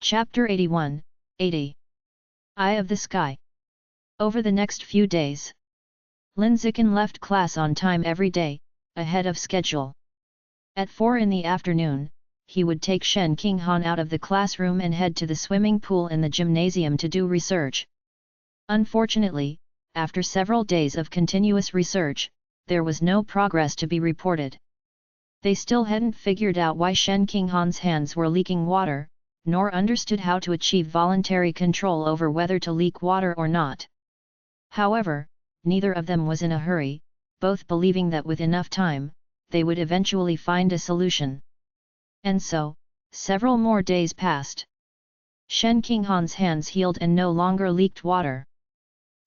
Chapter 81, 80. Eye of the Sky. Over the next few days, Lin Zikin left class on time every day, ahead of schedule. At 4 in the afternoon, he would take Shen Qinghan out of the classroom and head to the swimming pool in the gymnasium to do research. Unfortunately, after several days of continuous research, there was no progress to be reported. They still hadn't figured out why Shen Qinghan's hands were leaking water, nor understood how to achieve voluntary control over whether to leak water or not. However, neither of them was in a hurry, both believing that with enough time, they would eventually find a solution. And so, several more days passed. Shen Qinghan's hands healed and no longer leaked water.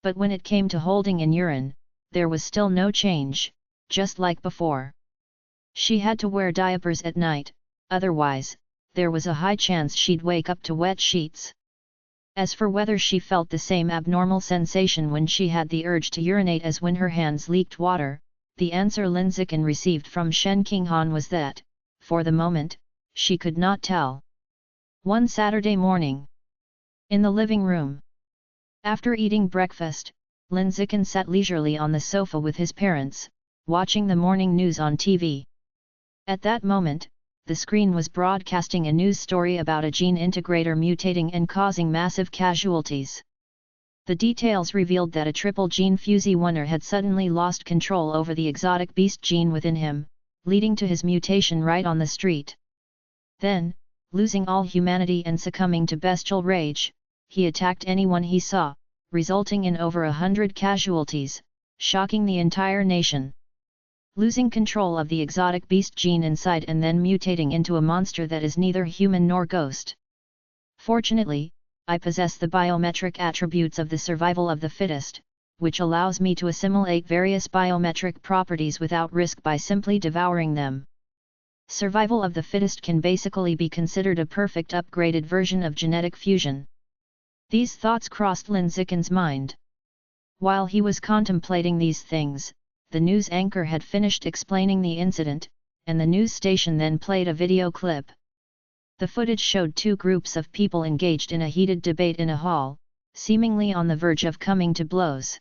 But when it came to holding in urine, there was still no change, just like before. She had to wear diapers at night, otherwise, there was a high chance she'd wake up to wet sheets. As for whether she felt the same abnormal sensation when she had the urge to urinate as when her hands leaked water, the answer Lin Zikin received from Shen Qinghan was that, for the moment, she could not tell. One Saturday morning, in the living room, after eating breakfast, Lin Zikin sat leisurely on the sofa with his parents, watching the morning news on TV. At that moment, the screen was broadcasting a news story about a gene integrator mutating and causing massive casualties. The details revealed that a triple gene fusee-oner had suddenly lost control over the exotic beast gene within him, leading to his mutation right on the street. Then, losing all humanity and succumbing to bestial rage, he attacked anyone he saw, resulting in over 100 casualties, shocking the entire nation. Losing control of the exotic beast gene inside and then mutating into a monster that is neither human nor ghost. Fortunately, I possess the biometric attributes of the survival of the fittest, which allows me to assimilate various biometric properties without risk by simply devouring them. Survival of the fittest can basically be considered a perfect upgraded version of genetic fusion. These thoughts crossed Lin Zikin's mind. While he was contemplating these things, the news anchor had finished explaining the incident, and the news station then played a video clip. The footage showed two groups of people engaged in a heated debate in a hall, seemingly on the verge of coming to blows.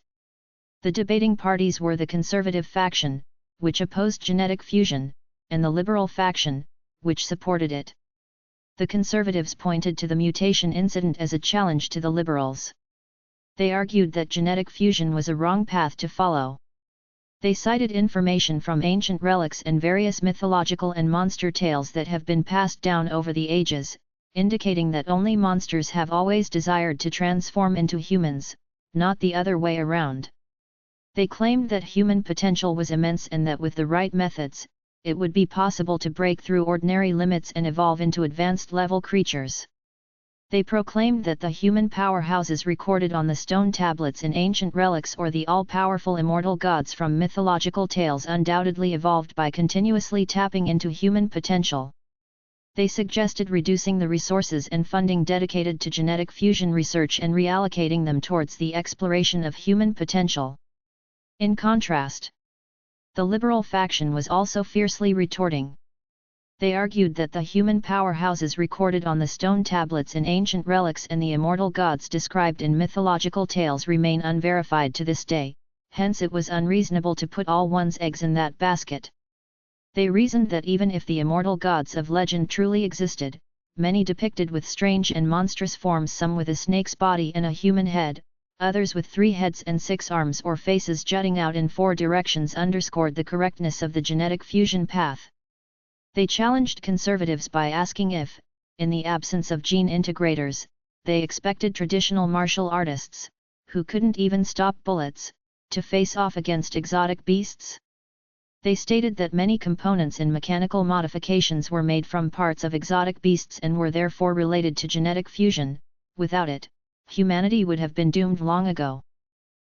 The debating parties were the conservative faction, which opposed genetic fusion, and the liberal faction, which supported it. The conservatives pointed to the mutation incident as a challenge to the liberals. They argued that genetic fusion was a wrong path to follow. They cited information from ancient relics and various mythological and monster tales that have been passed down over the ages, indicating that only monsters have always desired to transform into humans, not the other way around. They claimed that human potential was immense and that with the right methods, it would be possible to break through ordinary limits and evolve into advanced-level creatures. They proclaimed that the human powerhouses recorded on the stone tablets in ancient relics or the all-powerful immortal gods from mythological tales undoubtedly evolved by continuously tapping into human potential. They suggested reducing the resources and funding dedicated to genetic fusion research and reallocating them towards the exploration of human potential. In contrast, the liberal faction was also fiercely retorting. They argued that the human powerhouses recorded on the stone tablets in ancient relics and the immortal gods described in mythological tales remain unverified to this day, hence it was unreasonable to put all one's eggs in that basket. They reasoned that even if the immortal gods of legend truly existed, many depicted with strange and monstrous forms, some with a snake's body and a human head, others with 3 heads and 6 arms or faces jutting out in 4 directions, underscored the correctness of the genetic fusion path. They challenged conservatives by asking if, in the absence of gene integrators, they expected traditional martial artists, who couldn't even stop bullets, to face off against exotic beasts. They stated that many components in mechanical modifications were made from parts of exotic beasts and were therefore related to genetic fusion. Without it, humanity would have been doomed long ago.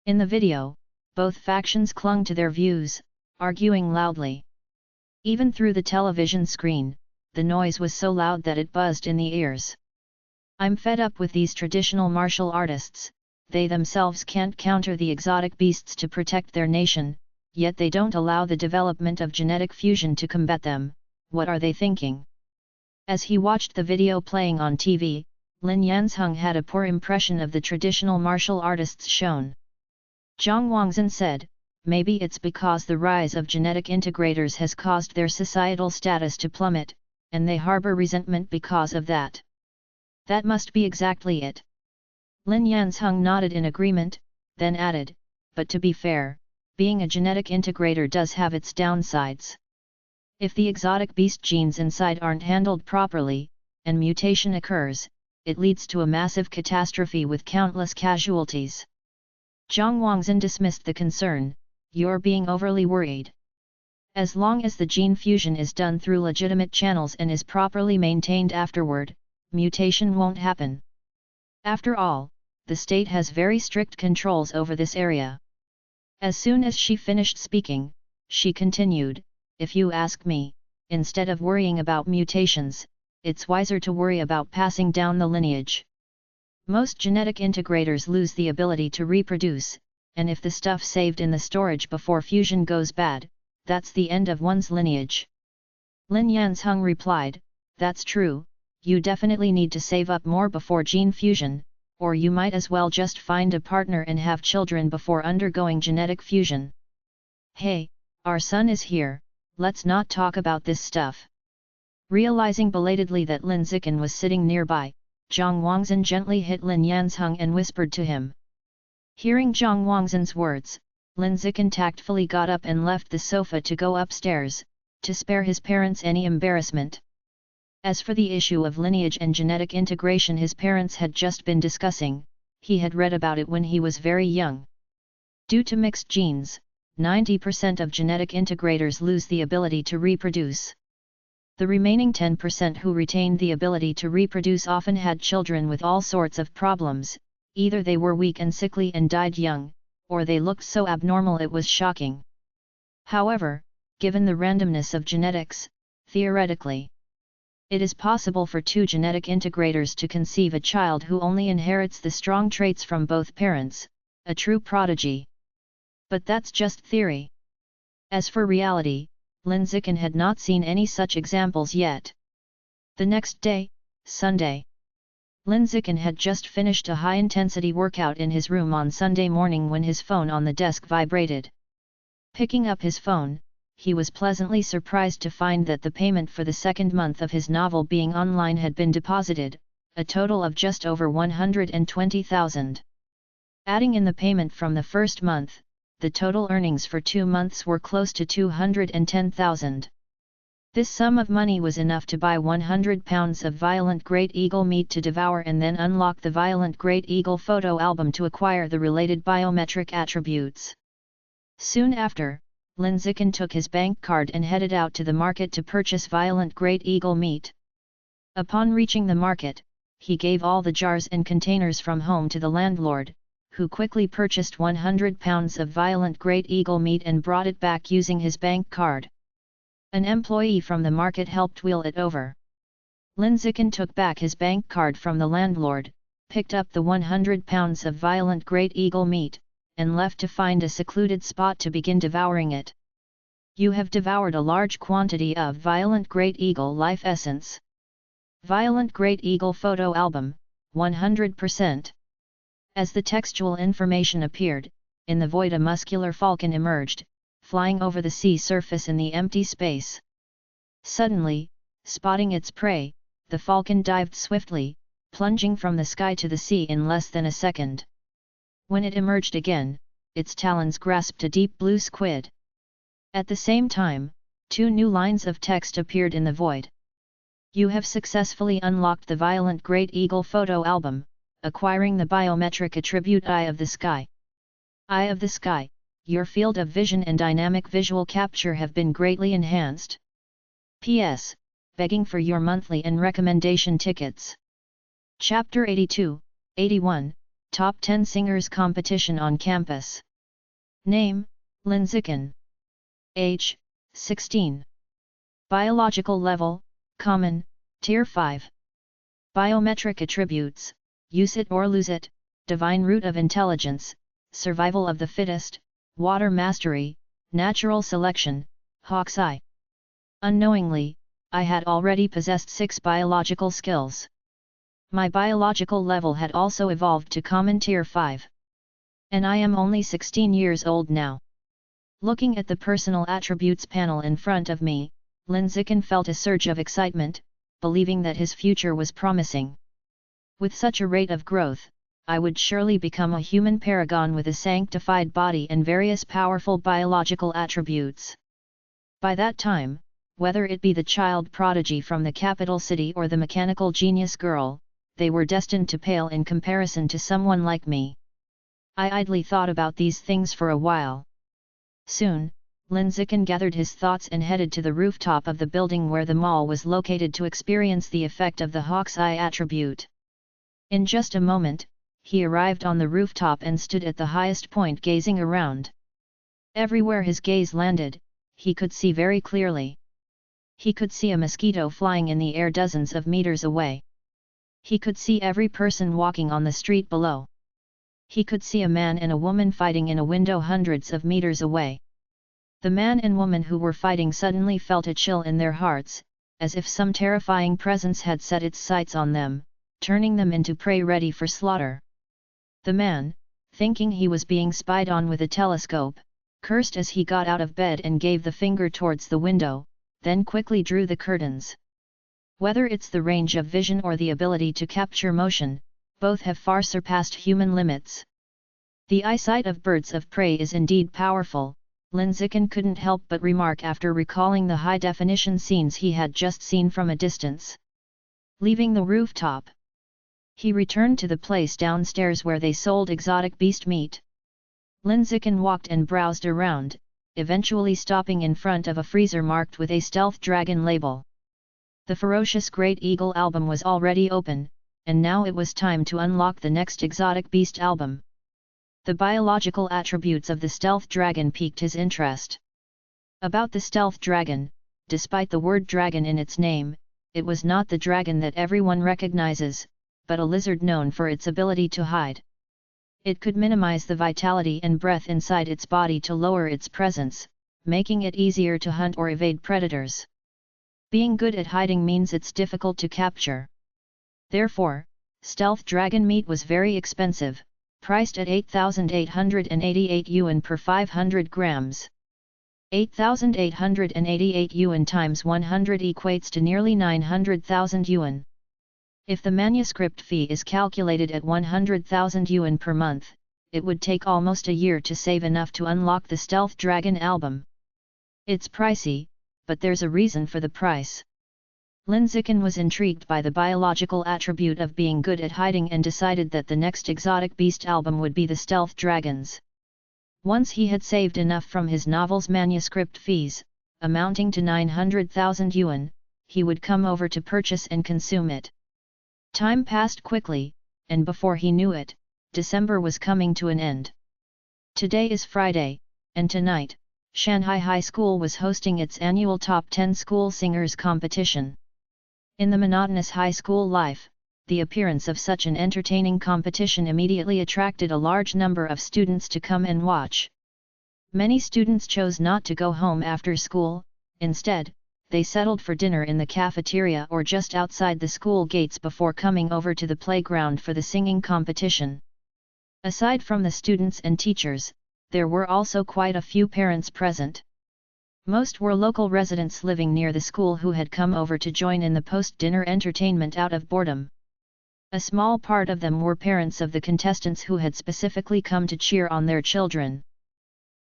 In the video, both factions clung to their views, arguing loudly. Even through the television screen, the noise was so loud that it buzzed in the ears. I'm fed up with these traditional martial artists, they themselves can't counter the exotic beasts to protect their nation, yet they don't allow the development of genetic fusion to combat them. What are they thinking? As he watched the video playing on TV, Lin Yanzheng had a poor impression of the traditional martial artists shown. Zhang Wangzhen said, maybe it's because the rise of genetic integrators has caused their societal status to plummet, and they harbor resentment because of that. That must be exactly it. Lin Yanzheng nodded in agreement, then added, but to be fair, being a genetic integrator does have its downsides. If the exotic beast genes inside aren't handled properly, and mutation occurs, it leads to a massive catastrophe with countless casualties. Zhang Wangzhen dismissed the concern, you're being overly worried. As long as the gene fusion is done through legitimate channels and is properly maintained afterward, mutation won't happen. After all, the state has very strict controls over this area. As soon as she finished speaking, she continued, if you ask me, instead of worrying about mutations, it's wiser to worry about passing down the lineage. Most genetic integrators lose the ability to reproduce, and if the stuff saved in the storage before fusion goes bad, that's the end of one's lineage. Lin Yanzheng replied, that's true, you definitely need to save up more before gene fusion, or you might as well just find a partner and have children before undergoing genetic fusion. Hey, our son is here, let's not talk about this stuff. Realizing belatedly that Lin Zikin was sitting nearby, Zhang Wangzhen gently hit Lin Yanzheng and whispered to him. Hearing Zhang Wangzhen's words, Lin Zikin tactfully got up and left the sofa to go upstairs, to spare his parents any embarrassment. As for the issue of lineage and genetic integration his parents had just been discussing, he had read about it when he was very young. Due to mixed genes, 90% of genetic integrators lose the ability to reproduce. The remaining 10% who retained the ability to reproduce often had children with all sorts of problems, either they were weak and sickly and died young, or they looked so abnormal it was shocking. However, given the randomness of genetics, theoretically, it is possible for two genetic integrators to conceive a child who only inherits the strong traits from both parents, a true prodigy. But that's just theory. As for reality, Lin Zikin had not seen any such examples yet. The next day, Sunday. Lin Zikin had just finished a high-intensity workout in his room on Sunday morning when his phone on the desk vibrated. Picking up his phone, he was pleasantly surprised to find that the payment for the second month of his novel being online had been deposited, a total of just over 120,000. Adding in the payment from the first month, the total earnings for 2 months were close to 210,000. This sum of money was enough to buy 100 pounds of violent great eagle meat to devour and then unlock the violent great eagle photo album to acquire the related biometric attributes. Soon after, Lin Zikin took his bank card and headed out to the market to purchase violent great eagle meat. Upon reaching the market, he gave all the jars and containers from home to the landlord, who quickly purchased 100 pounds of violent great eagle meat and brought it back using his bank card. An employee from the market helped wheel it over. Lin Zikin took back his bank card from the landlord, picked up the 100 pounds of violent great eagle meat, and left to find a secluded spot to begin devouring it. You have devoured a large quantity of violent great eagle life essence. Violent great eagle photo album, 100%. As the textual information appeared, in the void a muscular falcon emerged, flying over the sea surface in the empty space. Suddenly, spotting its prey, the falcon dived swiftly, plunging from the sky to the sea in less than a second. When it emerged again, its talons grasped a deep blue squid. At the same time, 2 new lines of text appeared in the void. You have successfully unlocked the violent great eagle photo album, acquiring the biometric attribute Eye of the Sky. Eye of the Sky, your field of vision and dynamic visual capture have been greatly enhanced. P.S. Begging for your monthly and recommendation tickets. Chapter 82, 81, Top 10 Singers Competition on Campus. Name, Lin Zikin. Age, 16. Biological level, Common, Tier 5. Biometric attributes, Use it or lose it, Divine Root of Intelligence, Survival of the Fittest, Water Mastery, Natural Selection, Hawk's Eye. Unknowingly, I had already possessed 6 biological skills. My biological level had also evolved to common tier 5. And I am only 16 years old now. Looking at the personal attributes panel in front of me, Lin Zikin felt a surge of excitement, believing that his future was promising. With such a rate of growth, I would surely become a human paragon with a sanctified body and various powerful biological attributes. By that time, whether it be the child prodigy from the capital city or the mechanical genius girl, they were destined to pale in comparison to someone like me. I idly thought about these things for a while. Soon, Lin Zikin gathered his thoughts and headed to the rooftop of the building where the mall was located to experience the effect of the Hawk's Eye attribute. In just a moment, he arrived on the rooftop and stood at the highest point gazing around. Everywhere his gaze landed, he could see very clearly. He could see a mosquito flying in the air dozens of meters away. He could see every person walking on the street below. He could see a man and a woman fighting in a window hundreds of meters away. The man and woman who were fighting suddenly felt a chill in their hearts, as if some terrifying presence had set its sights on them, turning them into prey ready for slaughter. The man, thinking he was being spied on with a telescope, cursed as he got out of bed and gave the finger towards the window, then quickly drew the curtains. Whether it's the range of vision or the ability to capture motion, both have far surpassed human limits. The eyesight of birds of prey is indeed powerful, Lin Zikin couldn't help but remark after recalling the high-definition scenes he had just seen from a distance. Leaving the rooftop, he returned to the place downstairs where they sold exotic beast meat. Lin Zikin walked and browsed around, eventually stopping in front of a freezer marked with a Stealth Dragon label. The Ferocious Great Eagle album was already open, and now it was time to unlock the next exotic beast album. The biological attributes of the Stealth Dragon piqued his interest. About the Stealth Dragon, despite the word dragon in its name, it was not the dragon that everyone recognizes, but a lizard known for its ability to hide. It could minimize the vitality and breath inside its body to lower its presence, making it easier to hunt or evade predators. Being good at hiding means it's difficult to capture. Therefore, stealth dragon meat was very expensive, priced at 8,888 yuan per 500 grams. 8,888 yuan times 100 equates to nearly 900,000 yuan. If the manuscript fee is calculated at 100,000 yuan per month, it would take almost a year to save enough to unlock the Stealth Dragon album. It's pricey, but there's a reason for the price. Lin Zikin was intrigued by the biological attribute of being good at hiding and decided that the next exotic beast album would be the Stealth Dragons. Once he had saved enough from his novel's manuscript fees, amounting to 900,000 yuan, he would come over to purchase and consume it. Time passed quickly, and before he knew it, December was coming to an end. Today is Friday, and tonight, Shanghai High School was hosting its annual Top 10 School Singers competition. In the monotonous high school life, the appearance of such an entertaining competition immediately attracted a large number of students to come and watch. Many students chose not to go home after school, instead, they settled for dinner in the cafeteria or just outside the school gates before coming over to the playground for the singing competition. Aside from the students and teachers, there were also quite a few parents present. Most were local residents living near the school who had come over to join in the post-dinner entertainment out of boredom. A small part of them were parents of the contestants who had specifically come to cheer on their children.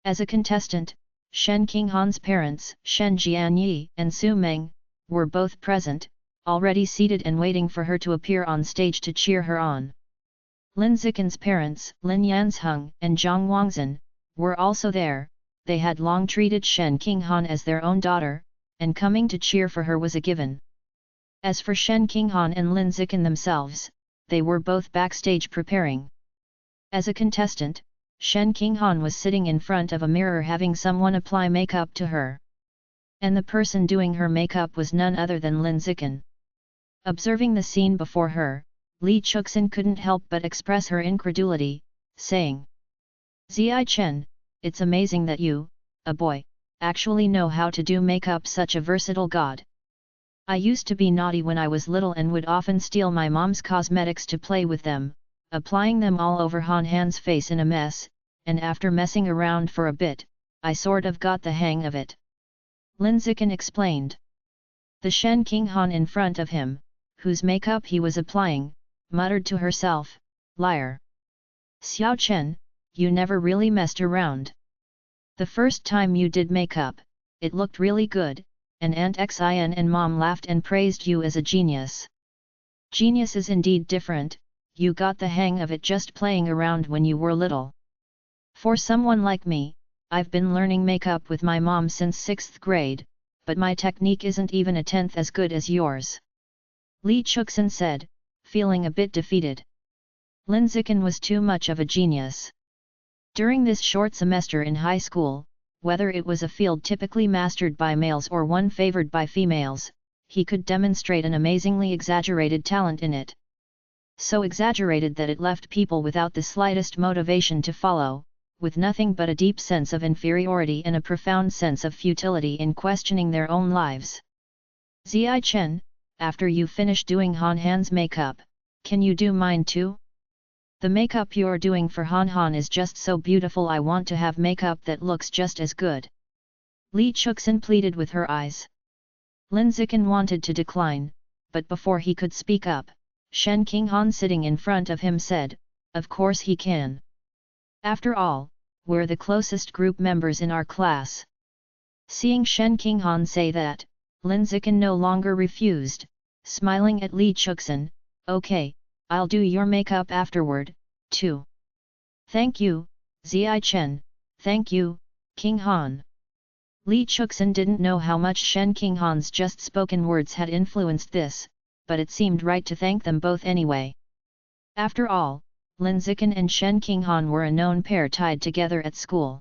As a contestant, Shen Qinghan's parents, Shen Jianyi and Su Meng, were both present, already seated and waiting for her to appear on stage to cheer her on. Lin Zikin's parents, Lin Yanzheng and Zhang Wangzhen, were also there. They had long treated Shen Qinghan as their own daughter, and coming to cheer for her was a given. As for Shen Qinghan and Lin Zikin themselves, they were both backstage preparing. As a contestant, Shen Qinghan was sitting in front of a mirror having someone apply makeup to her. And the person doing her makeup was none other than Lin Zikin. Observing the scene before her, Li Chuxin couldn't help but express her incredulity, saying, "Ziai Chen, it's amazing that you, a boy, actually know how to do makeup, such a versatile god." I used to be naughty when I was little and would often steal my mom's cosmetics to play with them, applying them all over Han Han's face in a mess, and after messing around for a bit, I sort of got the hang of it. Lin Zikin explained. The Shen King Han in front of him, whose makeup he was applying, muttered to herself, liar. Xiao Chen, you never really messed around. The first time you did makeup, it looked really good, and Aunt Xin and Mom laughed and praised you as a genius. Genius is indeed different, you got the hang of it just playing around when you were little. For someone like me, I've been learning makeup with my mom since 6th grade, but my technique isn't even a tenth as good as yours. Li Chuxin said, feeling a bit defeated. Lin Zikin was too much of a genius. During this short semester in high school, whether it was a field typically mastered by males or one favored by females, he could demonstrate an amazingly exaggerated talent in it. So exaggerated that it left people without the slightest motivation to follow, with nothing but a deep sense of inferiority and a profound sense of futility in questioning their own lives. Ziai Chen, after you finish doing Han Han's makeup, can you do mine too? The makeup you're doing for Han Han is just so beautiful, I want to have makeup that looks just as good. Li Chuxin pleaded with her eyes. Lin Zikin wanted to decline, but before he could speak up, Shen King Han sitting in front of him said, of course he can. After all, we're the closest group members in our class. Seeing Shen King Han say that, Lin Zikin no longer refused, smiling at Li Chuxin, okay, I'll do your makeup afterward, too. Thank you, Ziai Chen, thank you, King Han. Li Chuxin didn't know how much Shen King Han's just spoken words had influenced this, but it seemed right to thank them both anyway. After all, Lin Zikin and Shen King Han were a known pair tied together at school.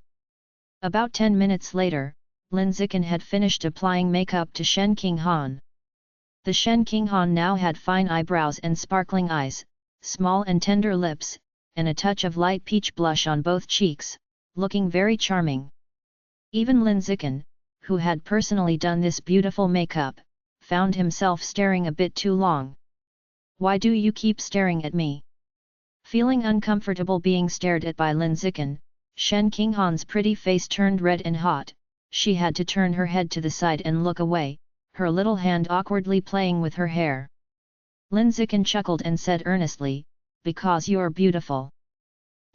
About 10 minutes later, Lin Zikin had finished applying makeup to Shen King Han. The Shen King Han now had fine eyebrows and sparkling eyes, small and tender lips, and a touch of light peach blush on both cheeks, looking very charming. Even Lin Zikin, who had personally done this beautiful makeup, found himself staring a bit too long. Why do you keep staring at me? Feeling uncomfortable being stared at by Lin Zikin, Shen King Han's pretty face turned red and hot. She had to turn her head to the side and look away, her little hand awkwardly playing with her hair. Lin Zikin chuckled and said earnestly, because you're beautiful.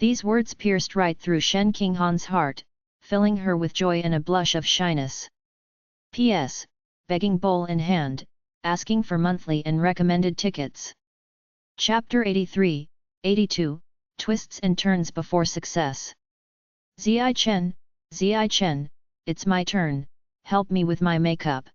These words pierced right through Shen King Han's heart, filling her with joy and a blush of shyness. P.S. Begging bowl in hand, asking for monthly and recommended tickets. Chapter 83, 82, Twists and Turns Before Success. Ziai Chen, it's my turn, help me with my makeup.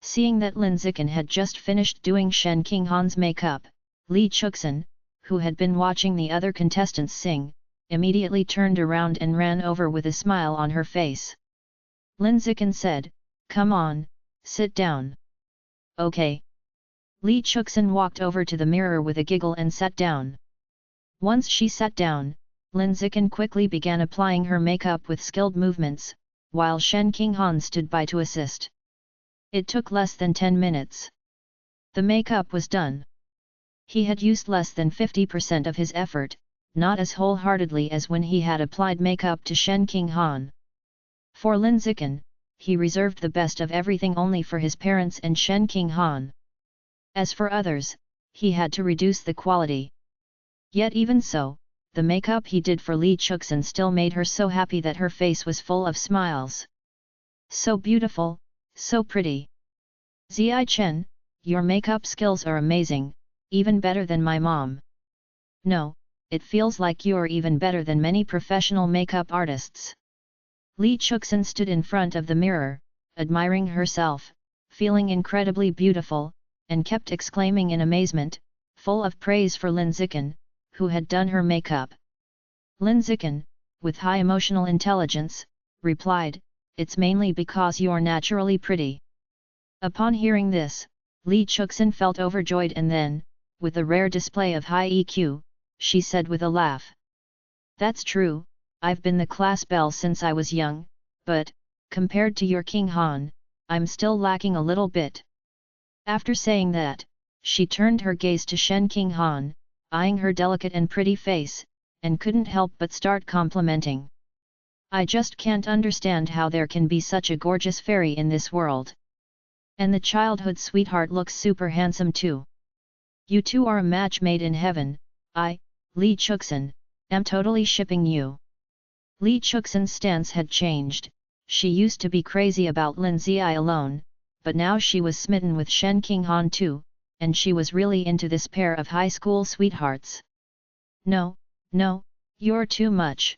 Seeing that Lin Zikin had just finished doing Shen King Han's makeup, Li Chuxin, who had been watching the other contestants sing, immediately turned around and ran over with a smile on her face. Lin Zikin said, come on, sit down. Okay. Li Chuxin walked over to the mirror with a giggle and sat down. Once she sat down, Lin Zikin quickly began applying her makeup with skilled movements, while Shen King Han stood by to assist. It took less than 10 minutes. The makeup was done. He had used less than 50% of his effort, not as wholeheartedly as when he had applied makeup to Shen King Han. For Lin Zikin, he reserved the best of everything only for his parents and Shen King Han. As for others, he had to reduce the quality. Yet even so, the makeup he did for Li Chuxin still made her so happy that her face was full of smiles. So beautiful, so pretty. Ziai Chen, your makeup skills are amazing, even better than my mom. No, it feels like you're even better than many professional makeup artists. Li Chuxin stood in front of the mirror, admiring herself, feeling incredibly beautiful, and kept exclaiming in amazement, full of praise for Lin Zikin, who had done her makeup. Lin Zikin, with high emotional intelligence, replied, it's mainly because you're naturally pretty. Upon hearing this, Li Chuxin felt overjoyed and then, with a rare display of high EQ, she said with a laugh. That's true, I've been the class belle since I was young, but, compared to your King Han, I'm still lacking a little bit. After saying that, she turned her gaze to Shen Qinghan, eyeing her delicate and pretty face, and couldn't help but start complimenting. I just can't understand how there can be such a gorgeous fairy in this world. And the childhood sweetheart looks super handsome too. You two are a match made in heaven. I, Li Chuxin, am totally shipping you. Li Chuxin's stance had changed. She used to be crazy about Lin Ziyi alone, but now she was smitten with Shen Qinghan too, and she was really into this pair of high school sweethearts. No, no, you're too much.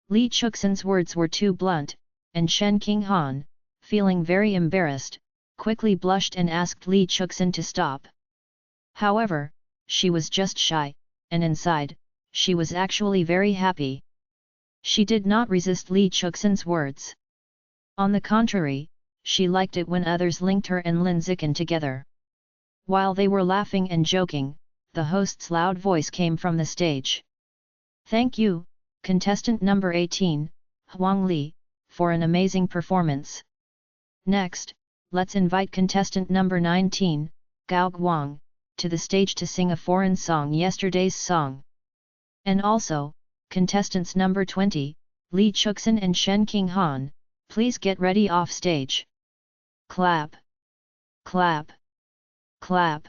Li Chuxin's words were too blunt, and Shen Qinghan, feeling very embarrassed, quickly blushed and asked Li Chuxin to stop. However, she was just shy, and inside, she was actually very happy. She did not resist Li Chuxin's words. On the contrary, she liked it when others linked her and Lin Zikin together. While they were laughing and joking, the host's loud voice came from the stage. Thank you, contestant number 18, Huang Li, for an amazing performance. Next, let's invite contestant number 19, Gao Guang, to the stage to sing a foreign song, yesterday's song. And also, contestants number 20, Li Chuxin and Shen Qinghan, please get ready off stage. Clap! Clap! Clap!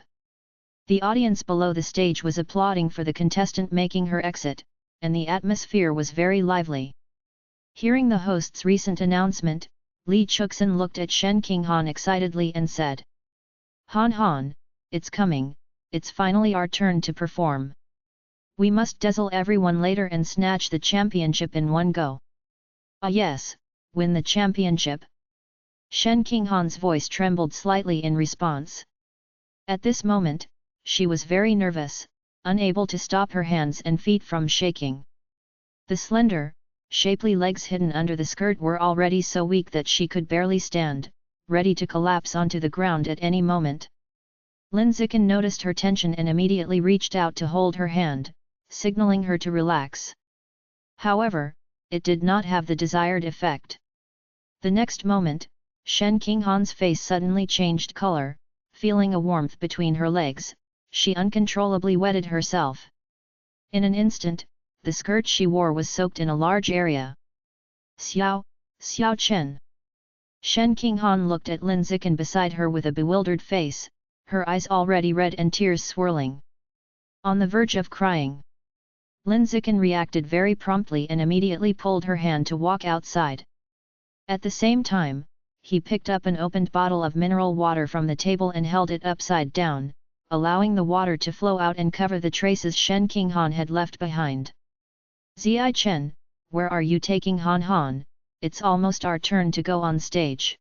The audience below the stage was applauding for the contestant making her exit, and the atmosphere was very lively. Hearing the host's recent announcement, Li Chuxin looked at Shen Qinghan excitedly and said, Han Han, it's coming, it's finally our turn to perform. We must dazzle everyone later and snatch the championship in one go. Ah yes, win the championship. Shen Qinghan's voice trembled slightly in response. At this moment, she was very nervous, unable to stop her hands and feet from shaking. The slender, shapely legs hidden under the skirt were already so weak that she could barely stand, ready to collapse onto the ground at any moment. Lin Zikin noticed her tension and immediately reached out to hold her hand, signaling her to relax. However, it did not have the desired effect. The next moment, Shen Qinghan's face suddenly changed color, feeling a warmth between her legs, she uncontrollably wetted herself. In an instant, the skirt she wore was soaked in a large area. Xiao, Xiao Chen. Shen Qinghan looked at Lin Zikin beside her with a bewildered face, her eyes already red and tears swirling. On the verge of crying. Lin Zikin reacted very promptly and immediately pulled her hand to walk outside. At the same time, he picked up an opened bottle of mineral water from the table and held it upside down, allowing the water to flow out and cover the traces Shen Qinghan had left behind. Ziyi Chen, where are you taking Han Han? It's almost our turn to go on stage.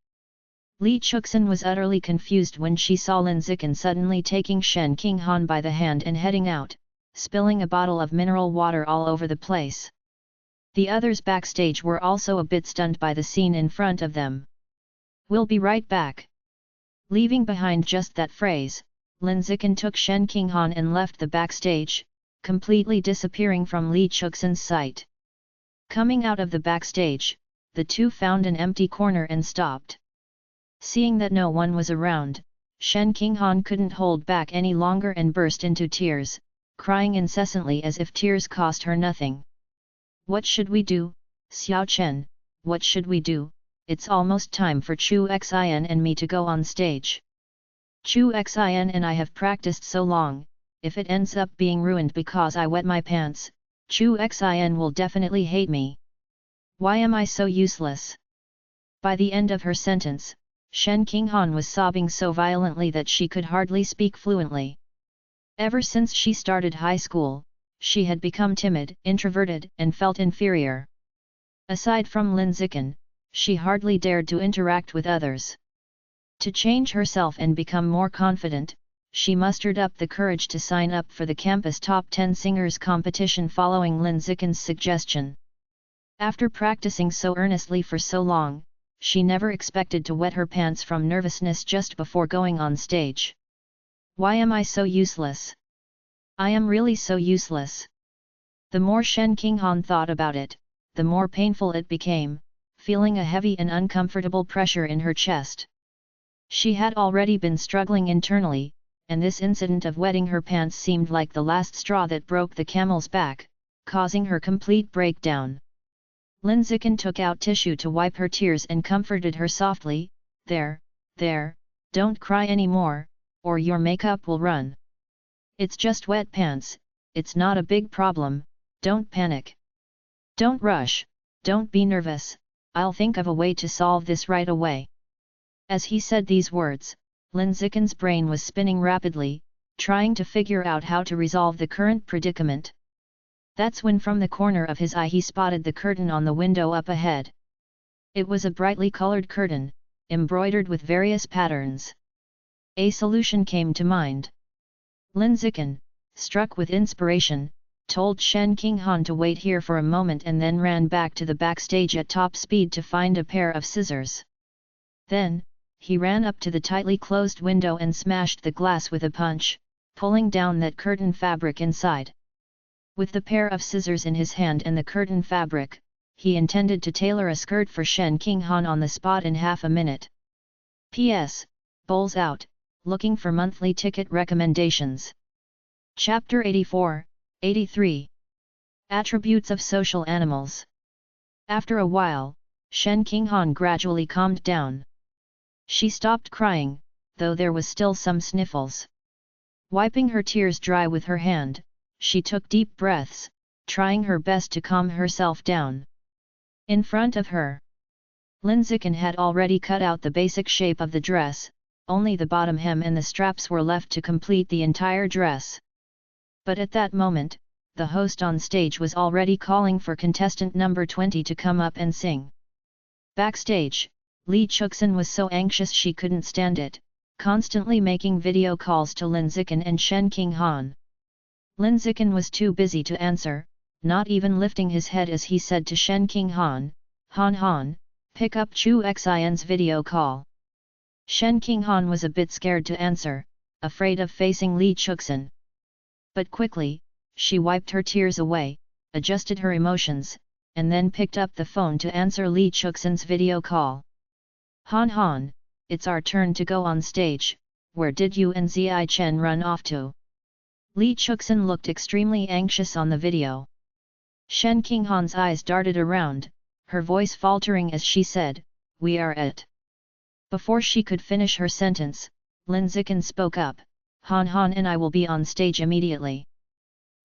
Li Chuxin was utterly confused when she saw Lin Zikin suddenly taking Shen Qinghan by the hand and heading out, spilling a bottle of mineral water all over the place. The others backstage were also a bit stunned by the scene in front of them. We'll be right back. Leaving behind just that phrase, Lin Zikin took Shen Qinghan and left the backstage, completely disappearing from Li Chuxin's sight. Coming out of the backstage, the two found an empty corner and stopped. Seeing that no one was around, Shen Qinghan couldn't hold back any longer and burst into tears, crying incessantly as if tears cost her nothing. What should we do, Xiao Chen, what should we do? It's almost time for Chu Xin and me to go on stage. Chu Xin and I have practiced so long, if it ends up being ruined because I wet my pants, Chu Xin will definitely hate me. Why am I so useless? By the end of her sentence, Shen Qinghan was sobbing so violently that she could hardly speak fluently. Ever since she started high school, she had become timid, introverted, and felt inferior. Aside from Lin Zikin, she hardly dared to interact with others. To change herself and become more confident, she mustered up the courage to sign up for the campus top 10 singers competition following Lin Zikin's suggestion. After practicing so earnestly for so long, she never expected to wet her pants from nervousness just before going on stage. Why am I so useless? I am really so useless. The more Shen Qinghan thought about it, the more painful it became, feeling a heavy and uncomfortable pressure in her chest. She had already been struggling internally, and this incident of wetting her pants seemed like the last straw that broke the camel's back, causing her complete breakdown. Lin Zikin took out tissue to wipe her tears and comforted her softly, there, don't cry anymore, or your makeup will run. It's just wet pants, it's not a big problem, don't panic. Don't rush, don't be nervous, I'll think of a way to solve this right away. As he said these words, Lin Zikin's brain was spinning rapidly, trying to figure out how to resolve the current predicament. That's when from the corner of his eye he spotted the curtain on the window up ahead. It was a brightly colored curtain, embroidered with various patterns. A solution came to mind. Lin Zikin, struck with inspiration, told Shen Qinghan to wait here for a moment and then ran back to the backstage at top speed to find a pair of scissors. Then, he ran up to the tightly closed window and smashed the glass with a punch, pulling down that curtain fabric inside. With the pair of scissors in his hand and the curtain fabric, he intended to tailor a skirt for Shen Qinghan on the spot in half a minute. P.S. Bowls out, looking for monthly ticket recommendations. Chapter 84, 83. Attributes of Social Animals. After a while, Shen Qinghan gradually calmed down. She stopped crying, though there was still some sniffles. Wiping her tears dry with her hand, she took deep breaths, trying her best to calm herself down. In front of her, Lin Zikin had already cut out the basic shape of the dress, only the bottom hem and the straps were left to complete the entire dress. But at that moment, the host on stage was already calling for contestant number 20 to come up and sing. Backstage, Li Chuxin was so anxious she couldn't stand it, constantly making video calls to Lin Zikin and Shen Qinghan. Lin Zikin was too busy to answer, not even lifting his head as he said to Shen Qinghan, Han, pick up Chu Xin's video call. Shen Qinghan was a bit scared to answer, afraid of facing Li Chuxin. But quickly, she wiped her tears away, adjusted her emotions, and then picked up the phone to answer Li Chuxin's video call. Han, it's our turn to go on stage, where did you and Zi Chen run off to? Li Chuxin looked extremely anxious on the video. Shen Qinghan's eyes darted around, her voice faltering as she said, we are at. Before she could finish her sentence, Lin Zikin spoke up, Han and I will be on stage immediately.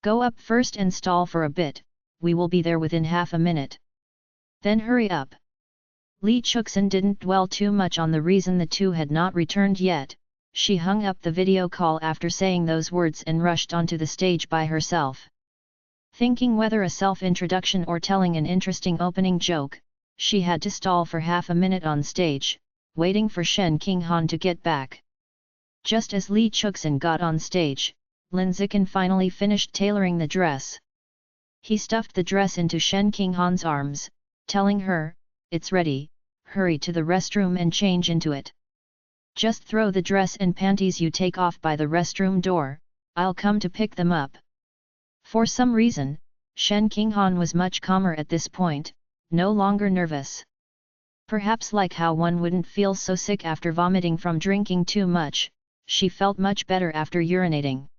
Go up first and stall for a bit, we will be there within half a minute. Then hurry up. Li Chuxin didn't dwell too much on the reason the two had not returned yet, she hung up the video call after saying those words and rushed onto the stage by herself. Thinking whether a self-introduction or telling an interesting opening joke, she had to stall for half a minute on stage, waiting for Shen Qinghan to get back. Just as Li Chuxin got on stage, Lin Zikin finally finished tailoring the dress. He stuffed the dress into Shen Qinghan's arms, telling her, it's ready, hurry to the restroom and change into it. Just throw the dress and panties you take off by the restroom door, I'll come to pick them up. For some reason, Shen Qinghan was much calmer at this point, no longer nervous. Perhaps like how one wouldn't feel so sick after vomiting from drinking too much, she felt much better after urinating.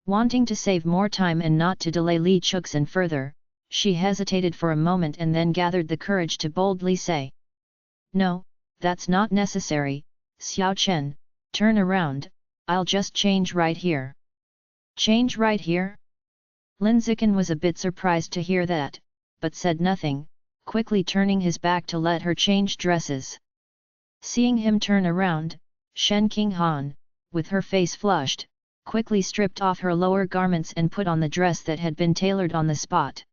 Wanting to save more time and not to delay Li Chuxin further, she hesitated for a moment and then gathered the courage to boldly say, no, that's not necessary, Xiao Chen, turn around, I'll just change right here. Change right here? Lin Zikin was a bit surprised to hear that, but said nothing, quickly turning his back to let her change dresses. Seeing him turn around, Shen Qinghan, with her face flushed, quickly stripped off her lower garments and put on the dress that had been tailored on the spot.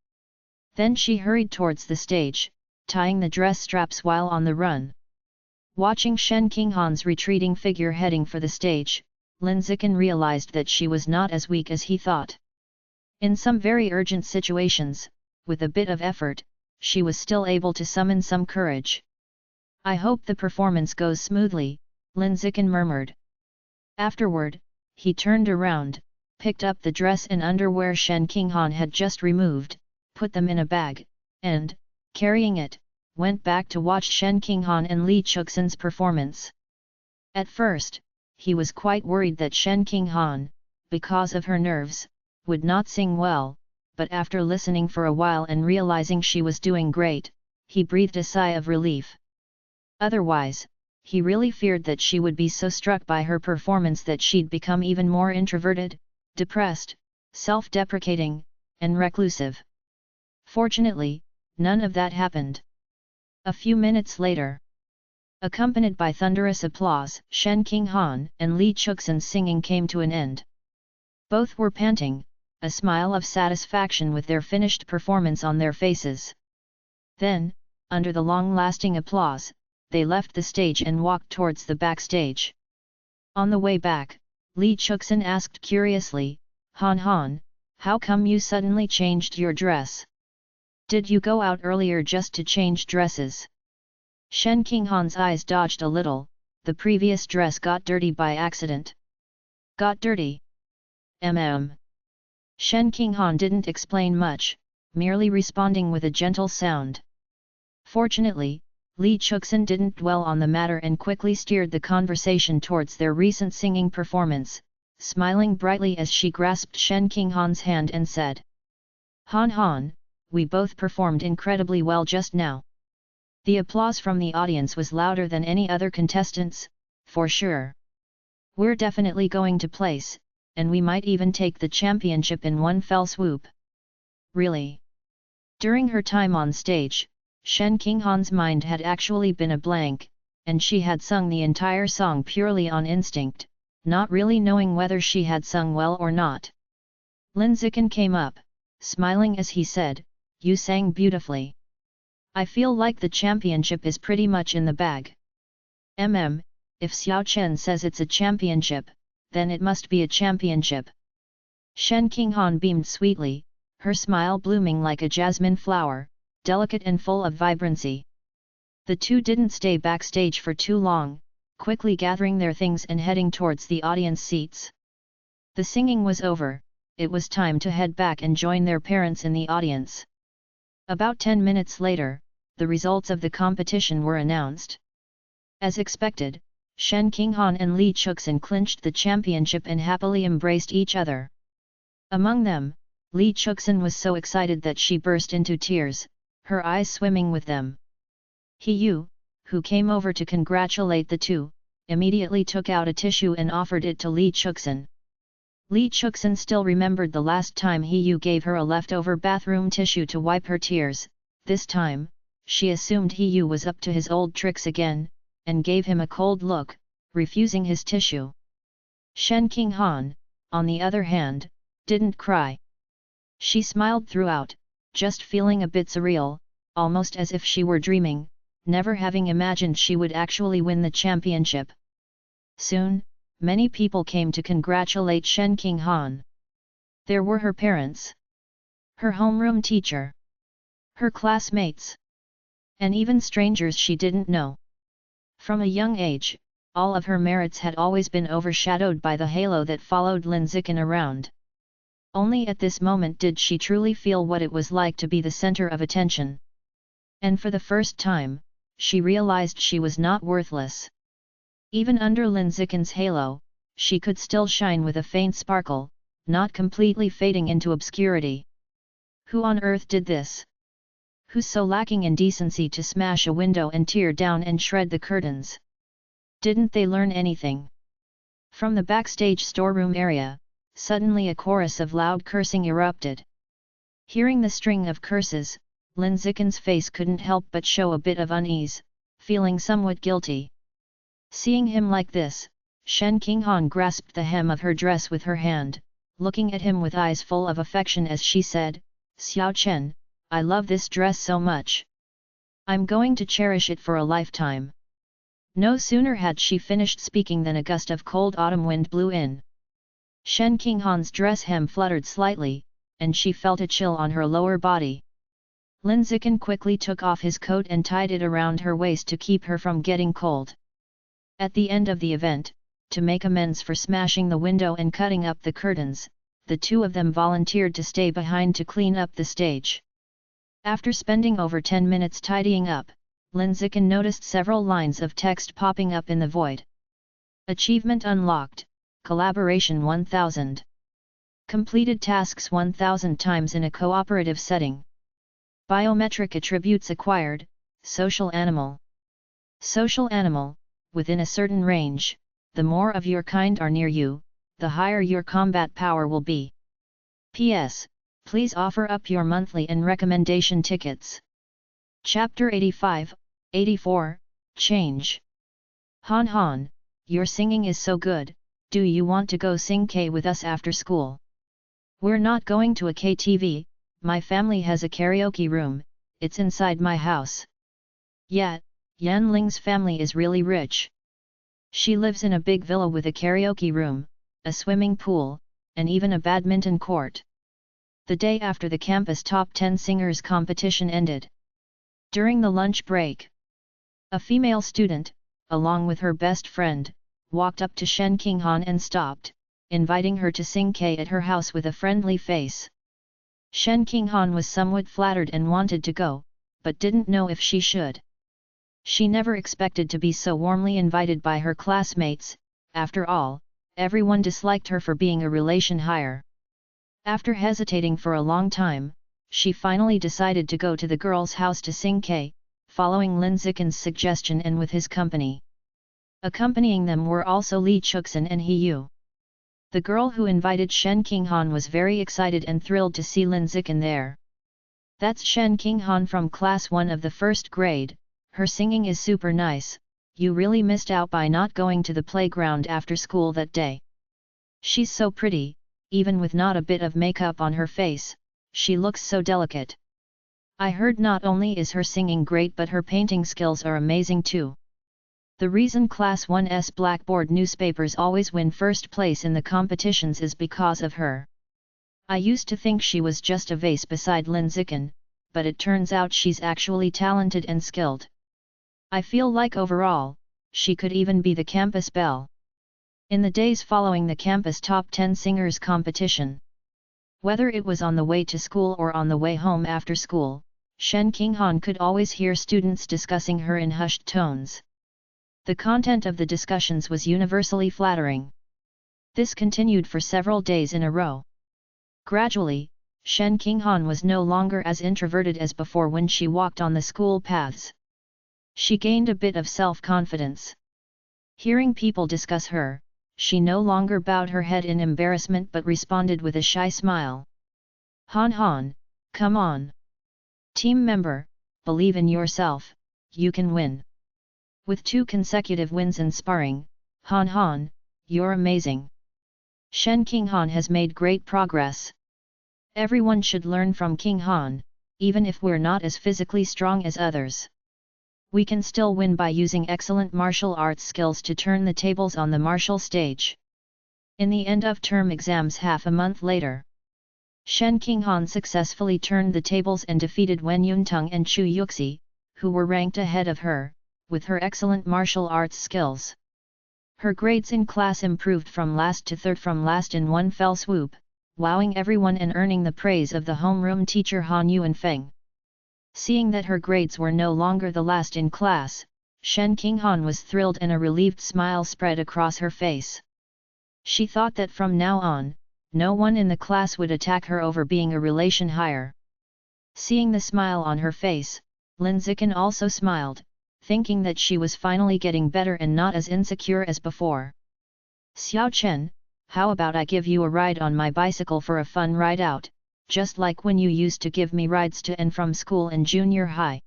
Then she hurried towards the stage, tying the dress straps while on the run. Watching Shen Qinghan's retreating figure heading for the stage, Lin Zikin realized that she was not as weak as he thought. In some very urgent situations, with a bit of effort, she was still able to summon some courage. I hope the performance goes smoothly, Lin Zikin murmured. Afterward, he turned around, picked up the dress and underwear Shen Qinghan had just removed, put them in a bag, and, carrying it, went back to watch Shen Qinghan and Li Chuxin's performance. At first, he was quite worried that Shen Qinghan, because of her nerves, would not sing well, but after listening for a while and realizing she was doing great, he breathed a sigh of relief. Otherwise, he really feared that she would be so struck by her performance that she'd become even more introverted, depressed, self-deprecating, and reclusive. Fortunately, none of that happened. A few minutes later, accompanied by thunderous applause, Shen Qinghan and Li Chuxin's singing came to an end. Both were panting, a smile of satisfaction with their finished performance on their faces. Then, under the long-lasting applause, they left the stage and walked towards the backstage. On the way back, Li Chuxin asked curiously, "Han Han, how come you suddenly changed your dress? Did you go out earlier just to change dresses?" Shen Qinghan's eyes dodged a little. The previous dress got dirty by accident. Got dirty? Shen Qinghan didn't explain much, merely responding with a gentle sound. Fortunately, Li Chuxin didn't dwell on the matter and quickly steered the conversation towards their recent singing performance, smiling brightly as she grasped Shen Qinghan's hand and said, "Han Han, we both performed incredibly well just now." The applause from the audience was louder than any other contestants, for sure. "We're definitely going to place, and we might even take the championship in one fell swoop." Really? During her time on stage, Shen Qinghan's mind had actually been a blank, and she had sung the entire song purely on instinct, not really knowing whether she had sung well or not. Lin Zikin came up, smiling as he said, "You sang beautifully. I feel like the championship is pretty much in the bag." If Xiao Chen says it's a championship, then it must be a championship." Shen Qinghan beamed sweetly, her smile blooming like a jasmine flower, delicate and full of vibrancy. The two didn't stay backstage for too long, quickly gathering their things and heading towards the audience seats. The singing was over, it was time to head back and join their parents in the audience. About 10 minutes later, the results of the competition were announced. As expected, Shen Qinghan and Li Chuxin clinched the championship and happily embraced each other. Among them, Li Chuxin was so excited that she burst into tears, her eyes swimming with them. He Yu, who came over to congratulate the two, immediately took out a tissue and offered it to Li Chuxin. Li Chuxin still remembered the last time He Yu gave her a leftover bathroom tissue to wipe her tears. This time, she assumed He Yu was up to his old tricks again, and gave him a cold look, refusing his tissue. Shen Qinghan, on the other hand, didn't cry. She smiled throughout, just feeling a bit surreal, almost as if she were dreaming, never having imagined she would actually win the championship. Soon, many people came to congratulate Shen Qinghan. There were her parents, her homeroom teacher, her classmates, and even strangers she didn't know. From a young age, all of her merits had always been overshadowed by the halo that followed Lin Zikin around. Only at this moment did she truly feel what it was like to be the center of attention. And for the first time, she realized she was not worthless. Even under Lin Zikin's halo, she could still shine with a faint sparkle, not completely fading into obscurity. Who on earth did this? Who's so lacking in decency to smash a window and tear down and shred the curtains? Didn't they learn anything? From the backstage storeroom area, suddenly a chorus of loud cursing erupted. Hearing the string of curses, Lin Zikin's face couldn't help but show a bit of unease, feeling somewhat guilty. Seeing him like this, Shen Qinghan grasped the hem of her dress with her hand, looking at him with eyes full of affection as she said, "Xiao Chen, I love this dress so much. I'm going to cherish it for a lifetime." No sooner had she finished speaking than a gust of cold autumn wind blew in. Shen Qinghan's dress hem fluttered slightly, and she felt a chill on her lower body. Lin Zikin quickly took off his coat and tied it around her waist to keep her from getting cold. At the end of the event, to make amends for smashing the window and cutting up the curtains, the two of them volunteered to stay behind to clean up the stage. After spending over 10 minutes tidying up, Lin Zikin noticed several lines of text popping up in the void. Achievement unlocked, Collaboration 1000. Completed tasks 1000 times in a cooperative setting. Biometric attributes acquired, Social Animal. Social Animal, within a certain range, the more of your kind are near you, the higher your combat power will be. P.S. Please offer up your monthly and recommendation tickets. Chapter 85, 84, Change. Han Han, your singing is so good, do you want to go sing K with us after school? We're not going to a KTV, my family has a karaoke room, it's inside my house. Yeah, Yan Ling's family is really rich. She lives in a big villa with a karaoke room, a swimming pool, and even a badminton court. The day after the campus top 10 singers competition ended. During the lunch break, a female student, along with her best friend, walked up to Shen Qinghan and stopped, inviting her to sing K at her house with a friendly face. Shen Qinghan was somewhat flattered and wanted to go, but didn't know if she should. She never expected to be so warmly invited by her classmates, after all, everyone disliked her for being a relation hire. After hesitating for a long time, she finally decided to go to the girl's house to sing K, following Lin Zikin's suggestion and with his company. Accompanying them were also Li Chuxin and He Yu. The girl who invited Shen Qinghan was very excited and thrilled to see Lin Zikin there. That's Shen Qinghan from class 1 of the first grade, her singing is super nice, you really missed out by not going to the playground after school that day. She's so pretty, even with not a bit of makeup on her face, she looks so delicate. I heard not only is her singing great but her painting skills are amazing too. The reason Class 1's Blackboard newspapers always win first place in the competitions is because of her. I used to think she was just a vase beside Lin Zikin, but it turns out she's actually talented and skilled. I feel like overall, she could even be the campus belle. In the days following the campus top 10 singers competition, whether it was on the way to school or on the way home after school, Shen Qinghan could always hear students discussing her in hushed tones. The content of the discussions was universally flattering. This continued for several days in a row. Gradually, Shen Qinghan was no longer as introverted as before when she walked on the school paths. She gained a bit of self-confidence. Hearing people discuss her, she no longer bowed her head in embarrassment but responded with a shy smile. Han Han, come on. Team member, believe in yourself, you can win. With 2 consecutive wins in sparring, Han Han, you're amazing. Shen Qinghan has made great progress. Everyone should learn from Qinghan, even if we're not as physically strong as others. We can still win by using excellent martial arts skills to turn the tables on the martial stage. In the end-of-term exams half a month later, Shen Qinghan successfully turned the tables and defeated Wen Yuntung and Chu Yuxi, who were ranked ahead of her, with her excellent martial arts skills. Her grades in class improved from last to third from last in one fell swoop, wowing everyone and earning the praise of the homeroom teacher Han Yuanfeng. Seeing that her grades were no longer the last in class, Shen Qinghan was thrilled and a relieved smile spread across her face. She thought that from now on, no one in the class would attack her over being a relation hire. Seeing the smile on her face, Lin Zikin also smiled, thinking that she was finally getting better and not as insecure as before. Xiao Chen, how about I give you a ride on my bicycle for a fun ride out, just like when you used to give me rides to and from school in junior high.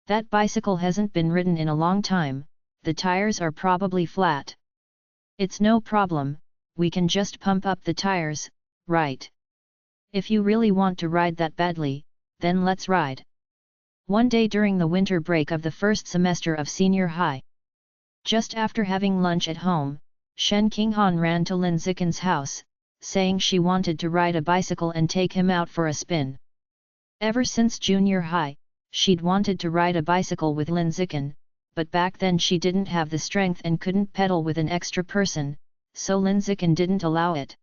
That bicycle hasn't been ridden in a long time, the tires are probably flat. It's no problem, we can just pump up the tires, right? If you really want to ride that badly, then let's ride. One day during the winter break of the first semester of senior high. Just after having lunch at home, Shen Qinghan ran to Lin Zikin's house, saying she wanted to ride a bicycle and take him out for a spin. Ever since junior high, she'd wanted to ride a bicycle with Lin Zikin, but back then she didn't have the strength and couldn't pedal with an extra person, so Lin Zikin didn't allow it.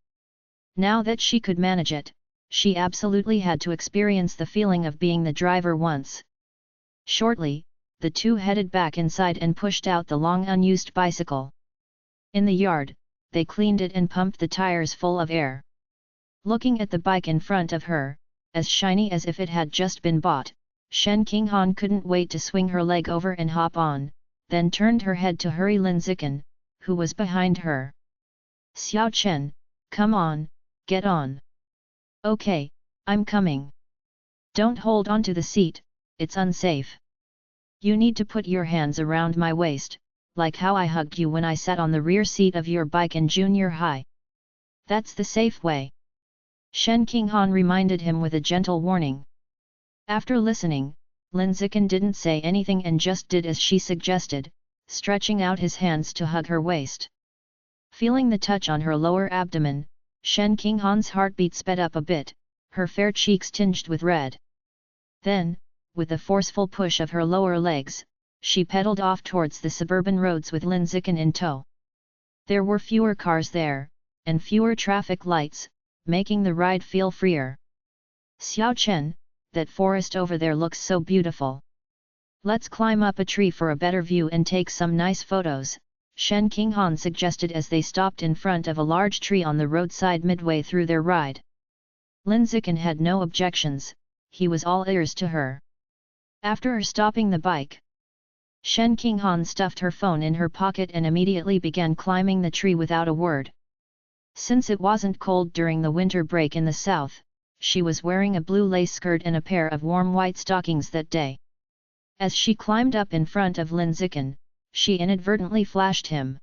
Now that she could manage it, she absolutely had to experience the feeling of being the driver once. Shortly, the two headed back inside and pushed out the long unused bicycle. In the yard, they cleaned it and pumped the tires full of air. Looking at the bike in front of her, as shiny as if it had just been bought, Shen Qinghan couldn't wait to swing her leg over and hop on, then turned her head to hurry Lin Zikin, who was behind her. Xiao Chen, come on, get on. Okay, I'm coming. Don't hold on to the seat, it's unsafe. You need to put your hands around my waist, like how I hugged you when I sat on the rear seat of your bike in junior high. That's the safe way. Shen Qinghan reminded him with a gentle warning. After listening, Lin Zikin didn't say anything and just did as she suggested, stretching out his hands to hug her waist. Feeling the touch on her lower abdomen, Shen Qinghan's heartbeat sped up a bit, her fair cheeks tinged with red. Then, with a forceful push of her lower legs, she pedaled off towards the suburban roads with Lin Zikin in tow. There were fewer cars there, and fewer traffic lights, making the ride feel freer. Xiao Chen, that forest over there looks so beautiful. Let's climb up a tree for a better view and take some nice photos, Shen Qinghan suggested as they stopped in front of a large tree on the roadside midway through their ride. Lin Zikin had no objections, he was all ears to her. After stopping the bike, Shen Qinghan stuffed her phone in her pocket and immediately began climbing the tree without a word. Since it wasn't cold during the winter break in the south, she was wearing a blue lace skirt and a pair of warm white stockings that day. As she climbed up in front of Lin Zikin, she inadvertently flashed him.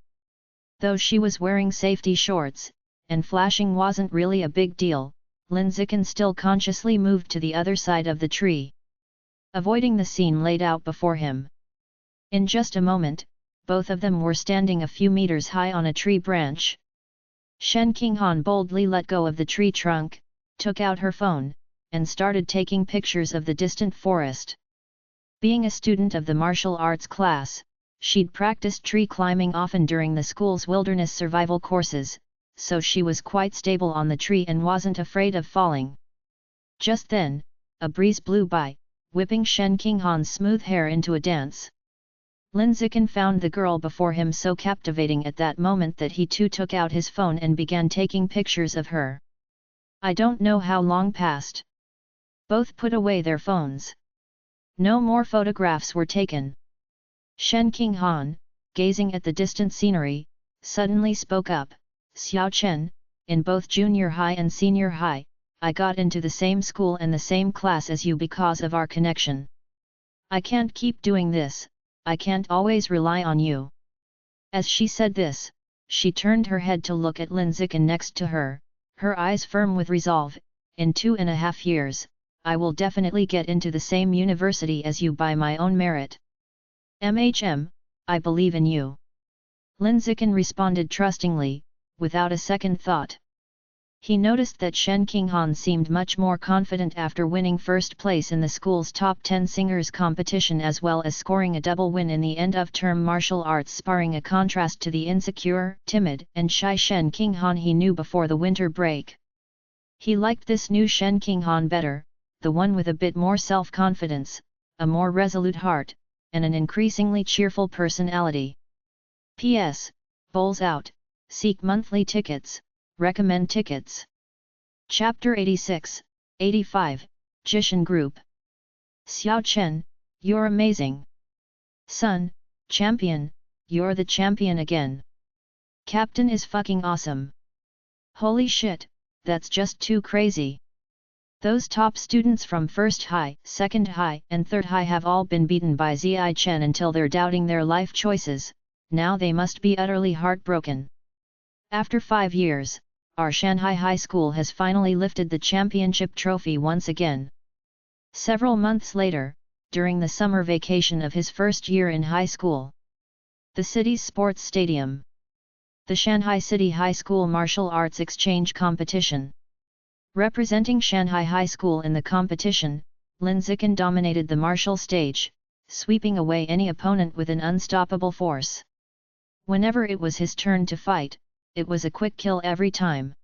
Though she was wearing safety shorts, and flashing wasn't really a big deal, Lin Zikin still consciously moved to the other side of the tree, avoiding the scene laid out before him. In just a moment, both of them were standing a few meters high on a tree branch. Shen Qinghan boldly let go of the tree trunk, took out her phone, and started taking pictures of the distant forest. Being a student of the martial arts class, she'd practiced tree climbing often during the school's wilderness survival courses, so she was quite stable on the tree and wasn't afraid of falling. Just then, a breeze blew by, whipping Shen Qinghan's smooth hair into a dance. Lin Zikin found the girl before him so captivating at that moment that he too took out his phone and began taking pictures of her. I don't know how long passed. Both put away their phones. No more photographs were taken. Shen Qinghan, gazing at the distant scenery, suddenly spoke up, Xiao Chen, in both junior high and senior high, I got into the same school and the same class as you because of our connection. I can't keep doing this, I can't always rely on you. As she said this, she turned her head to look at Lin Zikin next to her, her eyes firm with resolve. In 2.5 years, I will definitely get into the same university as you by my own merit. I believe in you. Lin Zikin responded trustingly, without a second thought. He noticed that Shen Qinghan seemed much more confident after winning first place in the school's top 10 singers competition as well as scoring a double win in the end-of-term martial arts sparring, a contrast to the insecure, timid and shy Shen Qinghan he knew before the winter break. He liked this new Shen Qinghan better, the one with a bit more self-confidence, a more resolute heart, and an increasingly cheerful personality. P.S. Bowls out, seek monthly tickets. Recommend tickets. Chapter 86, 85, Jishan Group. Xiao Chen, you're amazing. Son, champion, you're the champion again. Captain is fucking awesome. Holy shit, that's just too crazy. Those top students from first high, second high and third high have all been beaten by Zi Chen until they're doubting their life choices, now they must be utterly heartbroken. After 5 years, our Shanghai High School has finally lifted the championship trophy once again. Several months later, during the summer vacation of his first year in high school, the city's sports stadium, the Shanghai City High School Martial Arts Exchange Competition. Representing Shanghai High School in the competition, Lin Zikin dominated the martial stage, sweeping away any opponent with an unstoppable force. Whenever it was his turn to fight, it was a quick kill every time.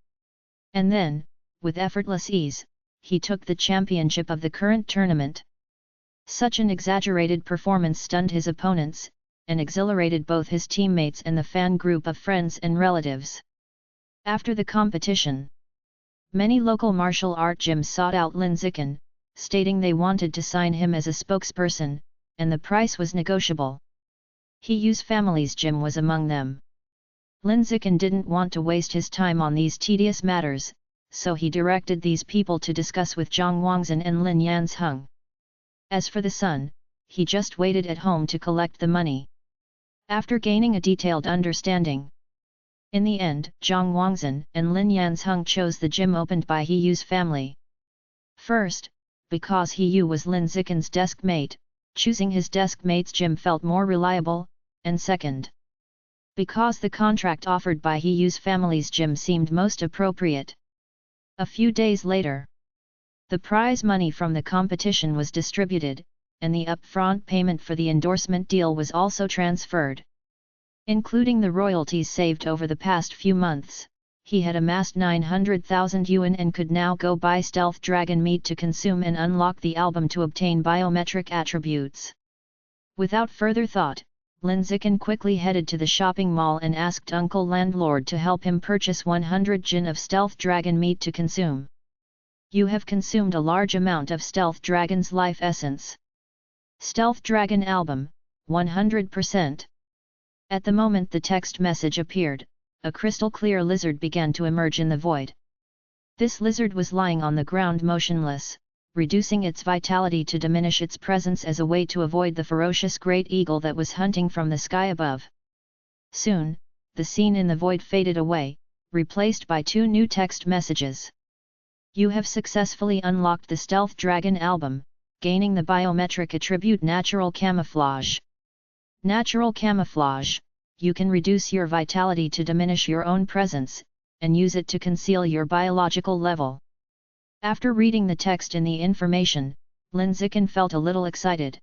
And then, with effortless ease, he took the championship of the current tournament. Such an exaggerated performance stunned his opponents, and exhilarated both his teammates and the fan group of friends and relatives. After the competition, many local martial art gyms sought out Lin Zikin, stating they wanted to sign him as a spokesperson, and the price was negotiable. He Yu's family's gym was among them. Lin Zikin didn't want to waste his time on these tedious matters, so he directed these people to discuss with Zhang Wangzhen and Lin Yanzheng. As for the son, he just waited at home to collect the money. After gaining a detailed understanding, in the end, Zhang Wangzhen and Lin Yanzheng chose the gym opened by He Yu's family. First, because He Yu was Lin Zikin's desk mate, choosing his desk mate's gym felt more reliable, and second, because the contract offered by He Yu's family's gym seemed most appropriate. A few days later, the prize money from the competition was distributed, and the upfront payment for the endorsement deal was also transferred. Including the royalties saved over the past few months, he had amassed 900,000 yuan and could now go buy stealth dragon meat to consume and unlock the album to obtain biometric attributes. Without further thought, Lin Zikin quickly headed to the shopping mall and asked Uncle Landlord to help him purchase 100 jin of stealth dragon meat to consume. You have consumed a large amount of stealth dragon's life essence. Stealth dragon album, 100%. At the moment the text message appeared, a crystal-clear lizard began to emerge in the void. This lizard was lying on the ground motionless, reducing its vitality to diminish its presence as a way to avoid the ferocious great eagle that was hunting from the sky above. Soon, the scene in the void faded away, replaced by two new text messages. You have successfully unlocked the Stealth Dragon album, gaining the biometric attribute Natural Camouflage. Natural Camouflage, you can reduce your vitality to diminish your own presence, and use it to conceal your biological level. After reading the text in the information, Lin Zikin felt a little excited.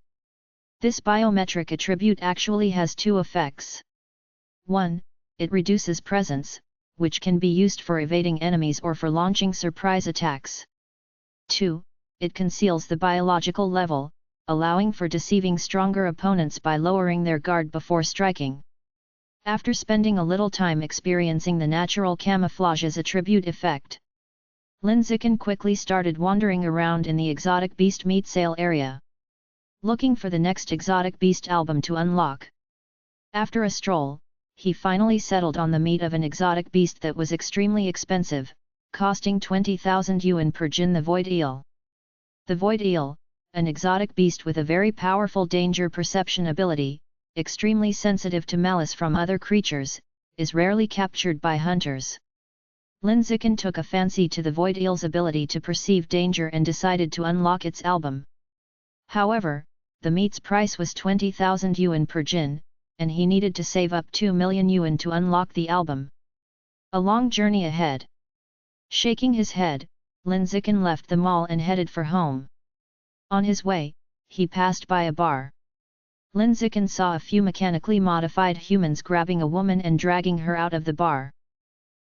This biometric attribute actually has two effects. 1. It reduces presence, which can be used for evading enemies or for launching surprise attacks. 2. It conceals the biological level, allowing for deceiving stronger opponents by lowering their guard before striking. After spending a little time experiencing the natural camouflage's attribute effect, Lin Zikin quickly started wandering around in the exotic beast meat sale area, looking for the next exotic beast album to unlock. After a stroll, he finally settled on the meat of an exotic beast that was extremely expensive, costing 20,000 yuan per jin, the Void Eel. The Void Eel, an exotic beast with a very powerful danger perception ability, extremely sensitive to malice from other creatures, is rarely captured by hunters. Lin Zikin took a fancy to the Void Eel's ability to perceive danger and decided to unlock its album. However, the meat's price was 20,000 yuan per jin, and he needed to save up 2 million yuan to unlock the album. A long journey ahead. Shaking his head, Lin Zikin left the mall and headed for home. On his way, he passed by a bar. Lin Zikin saw a few mechanically modified humans grabbing a woman and dragging her out of the bar.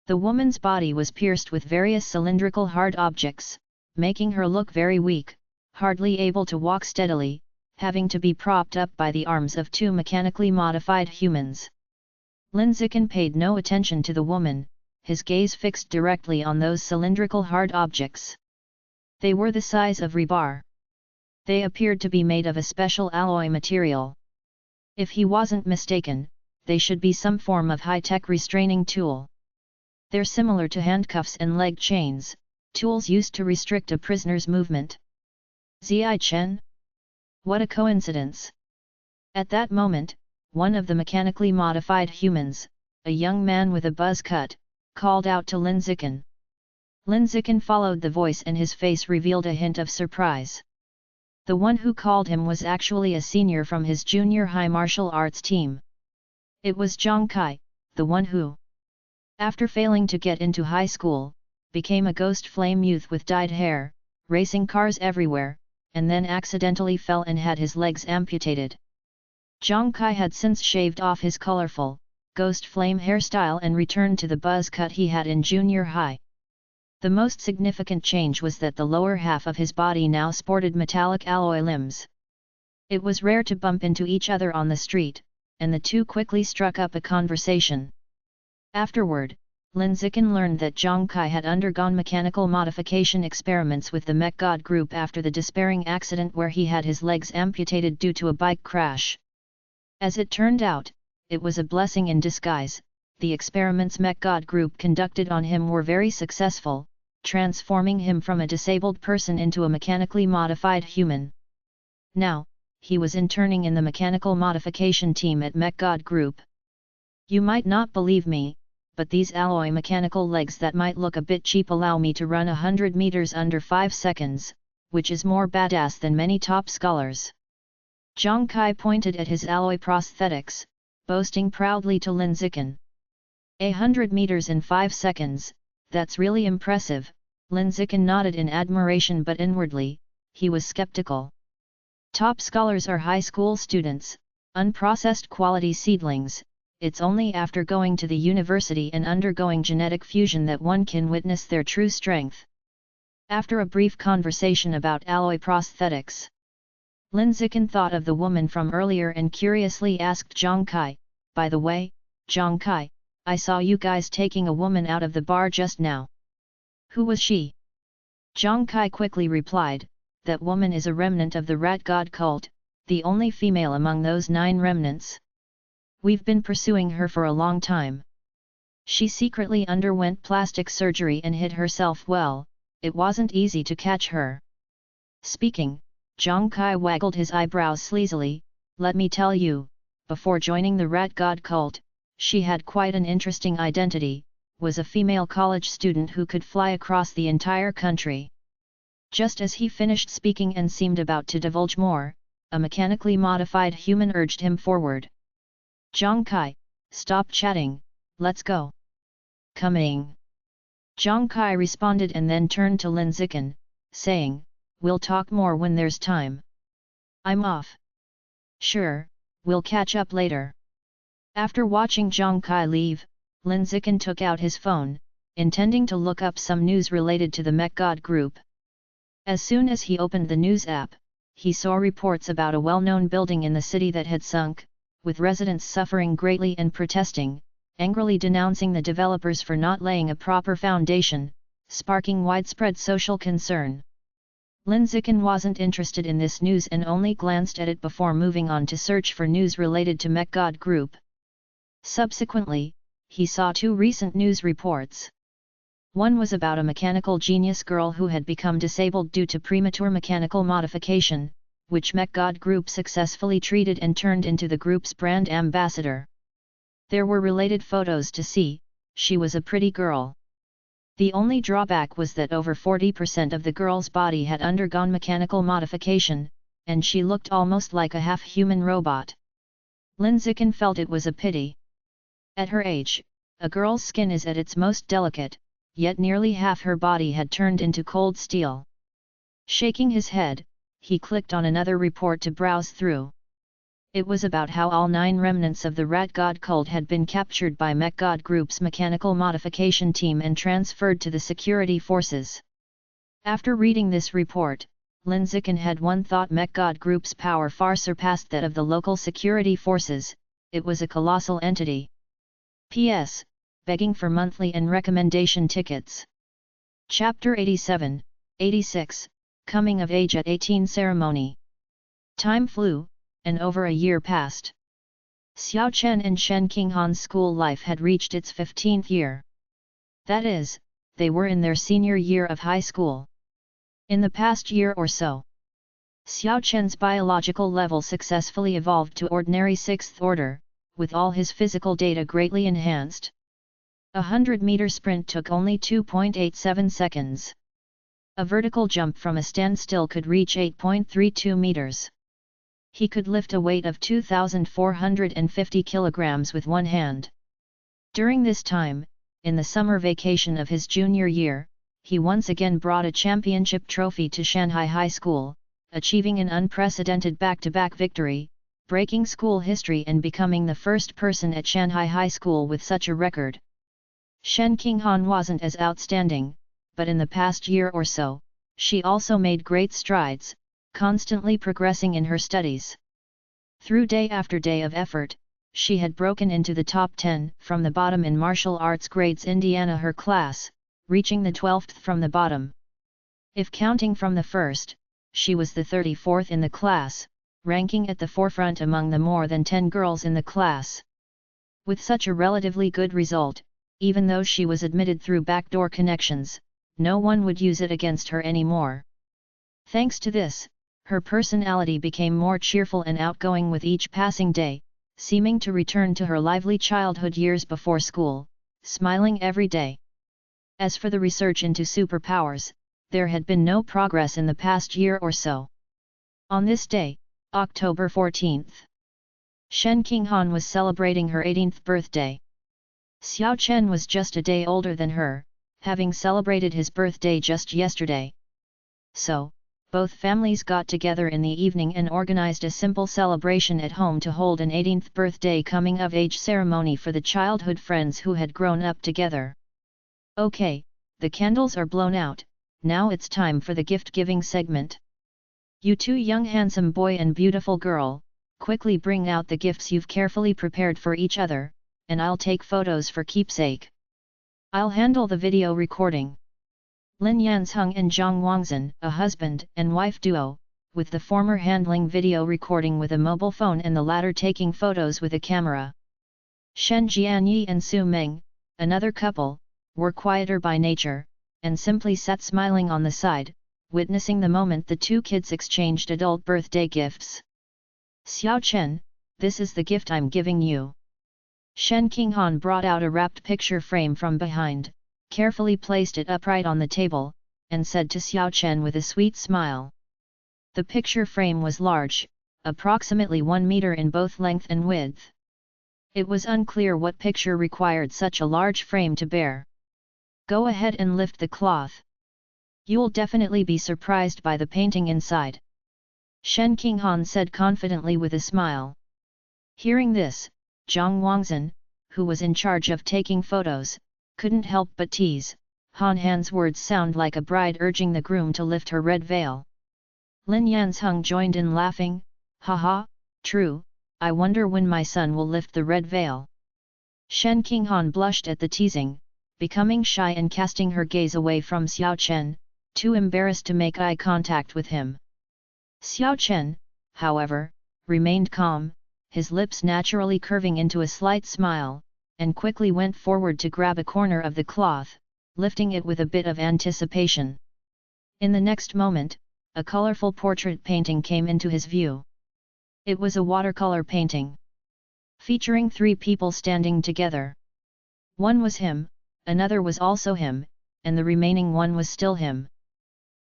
The woman's body was pierced with various cylindrical hard objects, making her look very weak, hardly able to walk steadily, having to be propped up by the arms of two mechanically modified humans. Lin Zikin paid no attention to the woman, his gaze fixed directly on those cylindrical hard objects. They were the size of rebar. They appeared to be made of a special alloy material. If he wasn't mistaken, they should be some form of high-tech restraining tool. They're similar to handcuffs and leg chains, tools used to restrict a prisoner's movement. Ziai Chen? What a coincidence! At that moment, one of the mechanically modified humans, a young man with a buzz cut, called out to Lin Zikin. Lin Zikin followed the voice and his face revealed a hint of surprise. The one who called him was actually a senior from his junior high martial arts team. It was Zhang Kai, the one who, after failing to get into high school, became a ghost flame youth with dyed hair, racing cars everywhere, and then accidentally fell and had his legs amputated. Zhang Kai had since shaved off his colorful, ghost flame hairstyle and returned to the buzz cut he had in junior high. The most significant change was that the lower half of his body now sported metallic alloy limbs. It was rare to bump into each other on the street, and the two quickly struck up a conversation. Afterward, Lin Zikin learned that Zhang Kai had undergone mechanical modification experiments with the Mech God group after the despairing accident where he had his legs amputated due to a bike crash. As it turned out, it was a blessing in disguise. The experiments Mech God group conducted on him were very successful, transforming him from a disabled person into a mechanically modified human. Now, he was interning in the mechanical modification team at Mech God group. You might not believe me, but these alloy mechanical legs that might look a bit cheap allow me to run 100 meters under 5 seconds, which is more badass than many top scholars. Zhang Kai pointed at his alloy prosthetics, boasting proudly to Lin Zikin. 100 meters in 5 seconds, that's really impressive. Lin Zikin nodded in admiration, but inwardly, he was skeptical. Top scholars are high school students, unprocessed quality seedlings. It's only after going to the university and undergoing genetic fusion that one can witness their true strength. After a brief conversation about alloy prosthetics, Lin Zikin thought of the woman from earlier and curiously asked Zhang Kai, "By the way, Zhang Kai, I saw you guys taking a woman out of the bar just now. Who was she?" Zhang Kai quickly replied, "That woman is a remnant of the rat god cult, the only female among those 9 remnants. We've been pursuing her for a long time. She secretly underwent plastic surgery and hid herself well, it wasn't easy to catch her." Speaking, Zhang Kai waggled his eyebrows sleazily. "Let me tell you, before joining the rat god cult, she had quite an interesting identity, was a female college student who could fly across the entire country." Just as he finished speaking and seemed about to divulge more, a mechanically modified human urged him forward. "Zhang Kai, stop chatting, let's go." "Coming." Zhang Kai responded and then turned to Lin Zikin, saying, "We'll talk more when there's time. I'm off." "Sure, we'll catch up later." After watching Zhang Kai leave, Lin Zikin took out his phone, intending to look up some news related to the Mech God group. As soon as he opened the news app, he saw reports about a well-known building in the city that had sunk, with residents suffering greatly and protesting, angrily denouncing the developers for not laying a proper foundation, sparking widespread social concern. Lin Zikin wasn't interested in this news and only glanced at it before moving on to search for news related to Mech God group. Subsequently, he saw 2 recent news reports. One was about a mechanical genius girl who had become disabled due to premature mechanical modification, which Mech God group successfully treated and turned into the group's brand ambassador. There were related photos to see. She was a pretty girl. The only drawback was that over 40% of the girl's body had undergone mechanical modification, and she looked almost like a half-human robot. Lin Zikin felt it was a pity. At her age, a girl's skin is at its most delicate, yet nearly half her body had turned into cold steel. Shaking his head, he clicked on another report to browse through. It was about how all 9 remnants of the Rat God cult had been captured by Mech God Group's mechanical modification team and transferred to the security forces. After reading this report, Lin Zikin had one thought: Mech God Group's power far surpassed that of the local security forces, it was a colossal entity. P.S. Begging for monthly and recommendation tickets. Chapter 87, 86, Coming of Age at 18 Ceremony. Time flew, and over a year passed. Xiao Chen and Shen Qinghan's school life had reached its 15th year. That is, they were in their senior year of high school. In the past year or so, Xiao Chen's biological level successfully evolved to ordinary 6th order, with all his physical data greatly enhanced. A 100-meter sprint took only 2.87 seconds. A vertical jump from a standstill could reach 8.32 meters. He could lift a weight of 2,450 kilograms with one hand. During this time, in the summer vacation of his junior year, he once again brought a championship trophy to Shanghai High School, achieving an unprecedented back-to-back victory, breaking school history and becoming the first person at Shanghai High School with such a record. Shen Qinghan wasn't as outstanding, but in the past year or so, she also made great strides, constantly progressing in her studies. Through day after day of effort, she had broken into the top 10 from the bottom in martial arts grades Indiana her class, reaching the 12th from the bottom. If counting from the first, she was the 34th in the class, ranking at the forefront among the more than 10 girls in the class. With such a relatively good result, even though she was admitted through backdoor connections, no one would use it against her anymore. Thanks to this, her personality became more cheerful and outgoing with each passing day, seeming to return to her lively childhood years before school, smiling every day. As for the research into superpowers, there had been no progress in the past year or so. On this day, October 14th, Shen Qinghan was celebrating her 18th birthday. Xiao Chen was just a day older than her, having celebrated his birthday just yesterday. So, both families got together in the evening and organized a simple celebration at home to hold an 18th birthday coming-of-age ceremony for the childhood friends who had grown up together. Okay, the candles are blown out, now it's time for the gift-giving segment. You two young handsome boy and beautiful girl, quickly bring out the gifts you've carefully prepared for each other, and I'll take photos for keepsake. I'll handle the video recording. Lin Yanzheng and Zhang Wangzhen, a husband and wife duo, with the former handling video recording with a mobile phone and the latter taking photos with a camera. Shen Jianyi and Su Meng, another couple, were quieter by nature, and simply sat smiling on the side, witnessing the moment the two kids exchanged adult birthday gifts. Xiao Chen, this is the gift I'm giving you. Shen Qinghan brought out a wrapped picture frame from behind, carefully placed it upright on the table, and said to Xiao Chen with a sweet smile. The picture frame was large, approximately 1 meter in both length and width. It was unclear what picture required such a large frame to bear. Go ahead and lift the cloth. You'll definitely be surprised by the painting inside. Shen Qinghan said confidently with a smile. Hearing this, Zhang Wangzhen, who was in charge of taking photos, couldn't help but tease. Han Han's words sound like a bride urging the groom to lift her red veil. Lin Yanzheng joined in laughing, haha, true, I wonder when my son will lift the red veil. Shen Qinghan blushed at the teasing, becoming shy and casting her gaze away from Xiao Chen, too embarrassed to make eye contact with him. Xiao Chen, however, remained calm, his lips naturally curving into a slight smile, and quickly went forward to grab a corner of the cloth, lifting it with a bit of anticipation. In the next moment, a colorful portrait painting came into his view. It was a watercolor painting, featuring 3 people standing together. One was him, another was also him, and the remaining one was still him.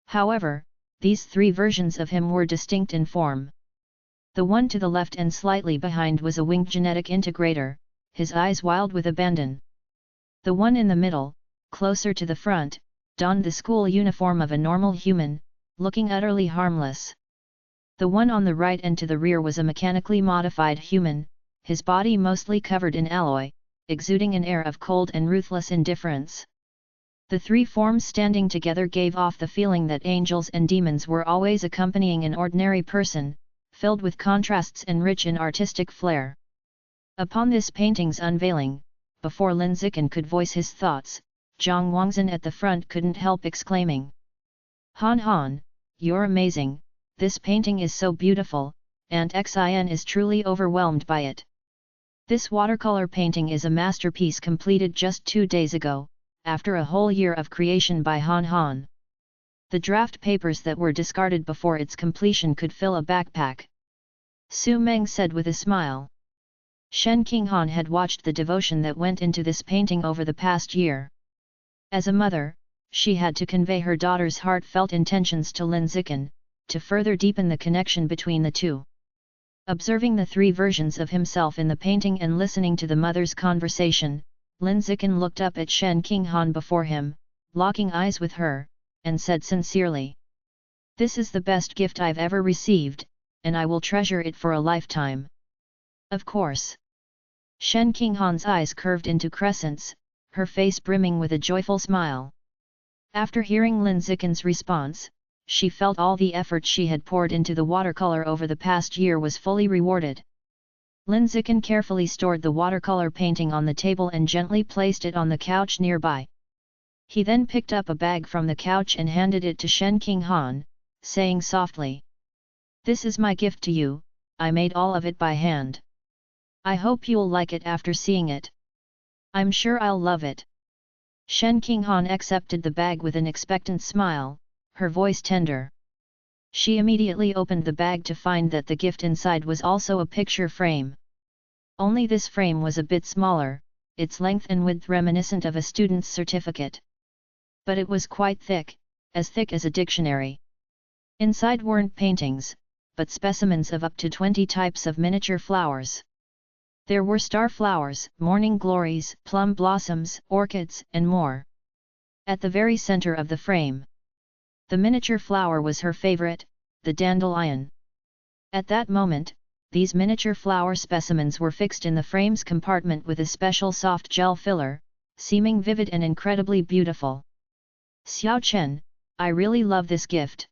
However, these 3 versions of him were distinct in form. The one to the left and slightly behind was a winged genetic integrator, his eyes wild with abandon. The one in the middle, closer to the front, donned the school uniform of a normal human, looking utterly harmless. The one on the right and to the rear was a mechanically modified human, his body mostly covered in alloy, exuding an air of cold and ruthless indifference. The 3 forms standing together gave off the feeling that angels and demons were always accompanying an ordinary person, filled with contrasts and rich in artistic flair. Upon this painting's unveiling, before Lin Zikin could voice his thoughts, Zhang Wangzhen at the front couldn't help exclaiming. Han Han, you're amazing, this painting is so beautiful, Aunt Xin is truly overwhelmed by it. This watercolor painting is a masterpiece completed just 2 days ago, after a whole year of creation by Han Han. The draft papers that were discarded before its completion could fill a backpack. Su Meng said with a smile. Shen Qinghan had watched the devotion that went into this painting over the past year. As a mother, she had to convey her daughter's heartfelt intentions to Lin Zikin, to further deepen the connection between the two. Observing the 3 versions of himself in the painting and listening to the mother's conversation, Lin Zikin looked up at Shen Qinghan before him, locking eyes with her, and said sincerely. This is the best gift I've ever received, and I will treasure it for a lifetime. Of course. Shen Qinghan's eyes curved into crescents, her face brimming with a joyful smile. After hearing Lin Zikin's response, she felt all the effort she had poured into the watercolor over the past year was fully rewarded. Lin Zikin carefully stored the watercolor painting on the table and gently placed it on the couch nearby. He then picked up a bag from the couch and handed it to Shen Qinghan, saying softly, "This is my gift to you, I made all of it by hand. I hope you'll like it after seeing it. I'm sure I'll love it." Shen Qinghan accepted the bag with an expectant smile, her voice tender. She immediately opened the bag to find that the gift inside was also a picture frame. Only this frame was a bit smaller, its length and width reminiscent of a student's certificate. But it was quite thick as a dictionary. Inside weren't paintings, but specimens of up to 20 types of miniature flowers. There were star flowers, morning glories, plum blossoms, orchids, and more. At the very center of the frame, the miniature flower was her favorite, the dandelion. At that moment, these miniature flower specimens were fixed in the frame's compartment with a special soft gel filler, seeming vivid and incredibly beautiful. "Xiao Chen, I really love this gift."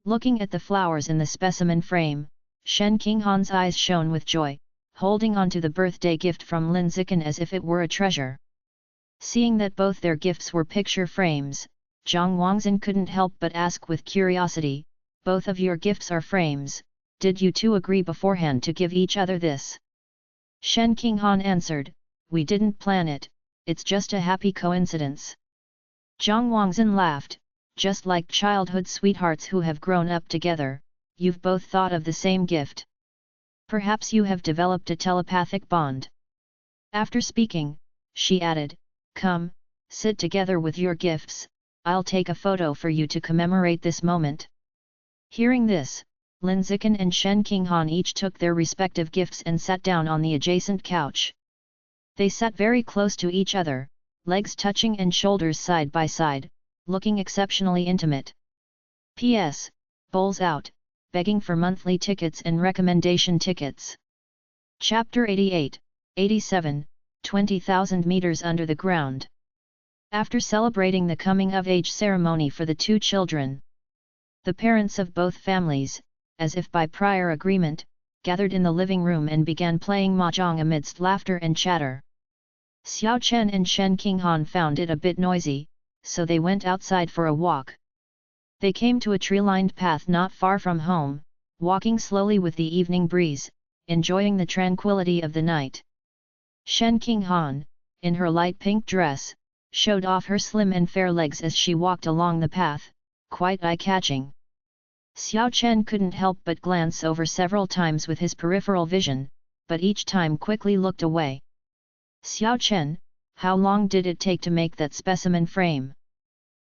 Looking at the flowers in the specimen frame, Shen Qinghan's eyes shone with joy, holding on to the birthday gift from Lin Zikin as if it were a treasure. Seeing that both their gifts were picture frames, Zhang Wangzhen couldn't help but ask with curiosity, "Both of your gifts are frames, did you two agree beforehand to give each other this?" Shen Qinghan answered, "We didn't plan it, it's just a happy coincidence." Zhang Wangzhen laughed, "Just like childhood sweethearts who have grown up together, you've both thought of the same gift. Perhaps you have developed a telepathic bond." After speaking, she added, "Come, sit together with your gifts, I'll take a photo for you to commemorate this moment." Hearing this, Lin Zikin and Shen Qinghan each took their respective gifts and sat down on the adjacent couch. They sat very close to each other, legs touching and shoulders side by side, looking exceptionally intimate. P.S. Bowls out, begging for monthly tickets and recommendation tickets. Chapter 88, 87, 20,000 meters under the ground. After celebrating the coming-of-age ceremony for the two children, the parents of both families, as if by prior agreement, gathered in the living room and began playing mahjong amidst laughter and chatter. Xiao Chen and Shen Qinghan found it a bit noisy, so they went outside for a walk. They came to a tree-lined path not far from home, walking slowly with the evening breeze, enjoying the tranquility of the night. Shen Qinghan, in her light pink dress, showed off her slim and fair legs as she walked along the path, quite eye-catching. Xiao Chen couldn't help but glance over several times with his peripheral vision, but each time quickly looked away. "Xiao Chen, how long did it take to make that specimen frame?"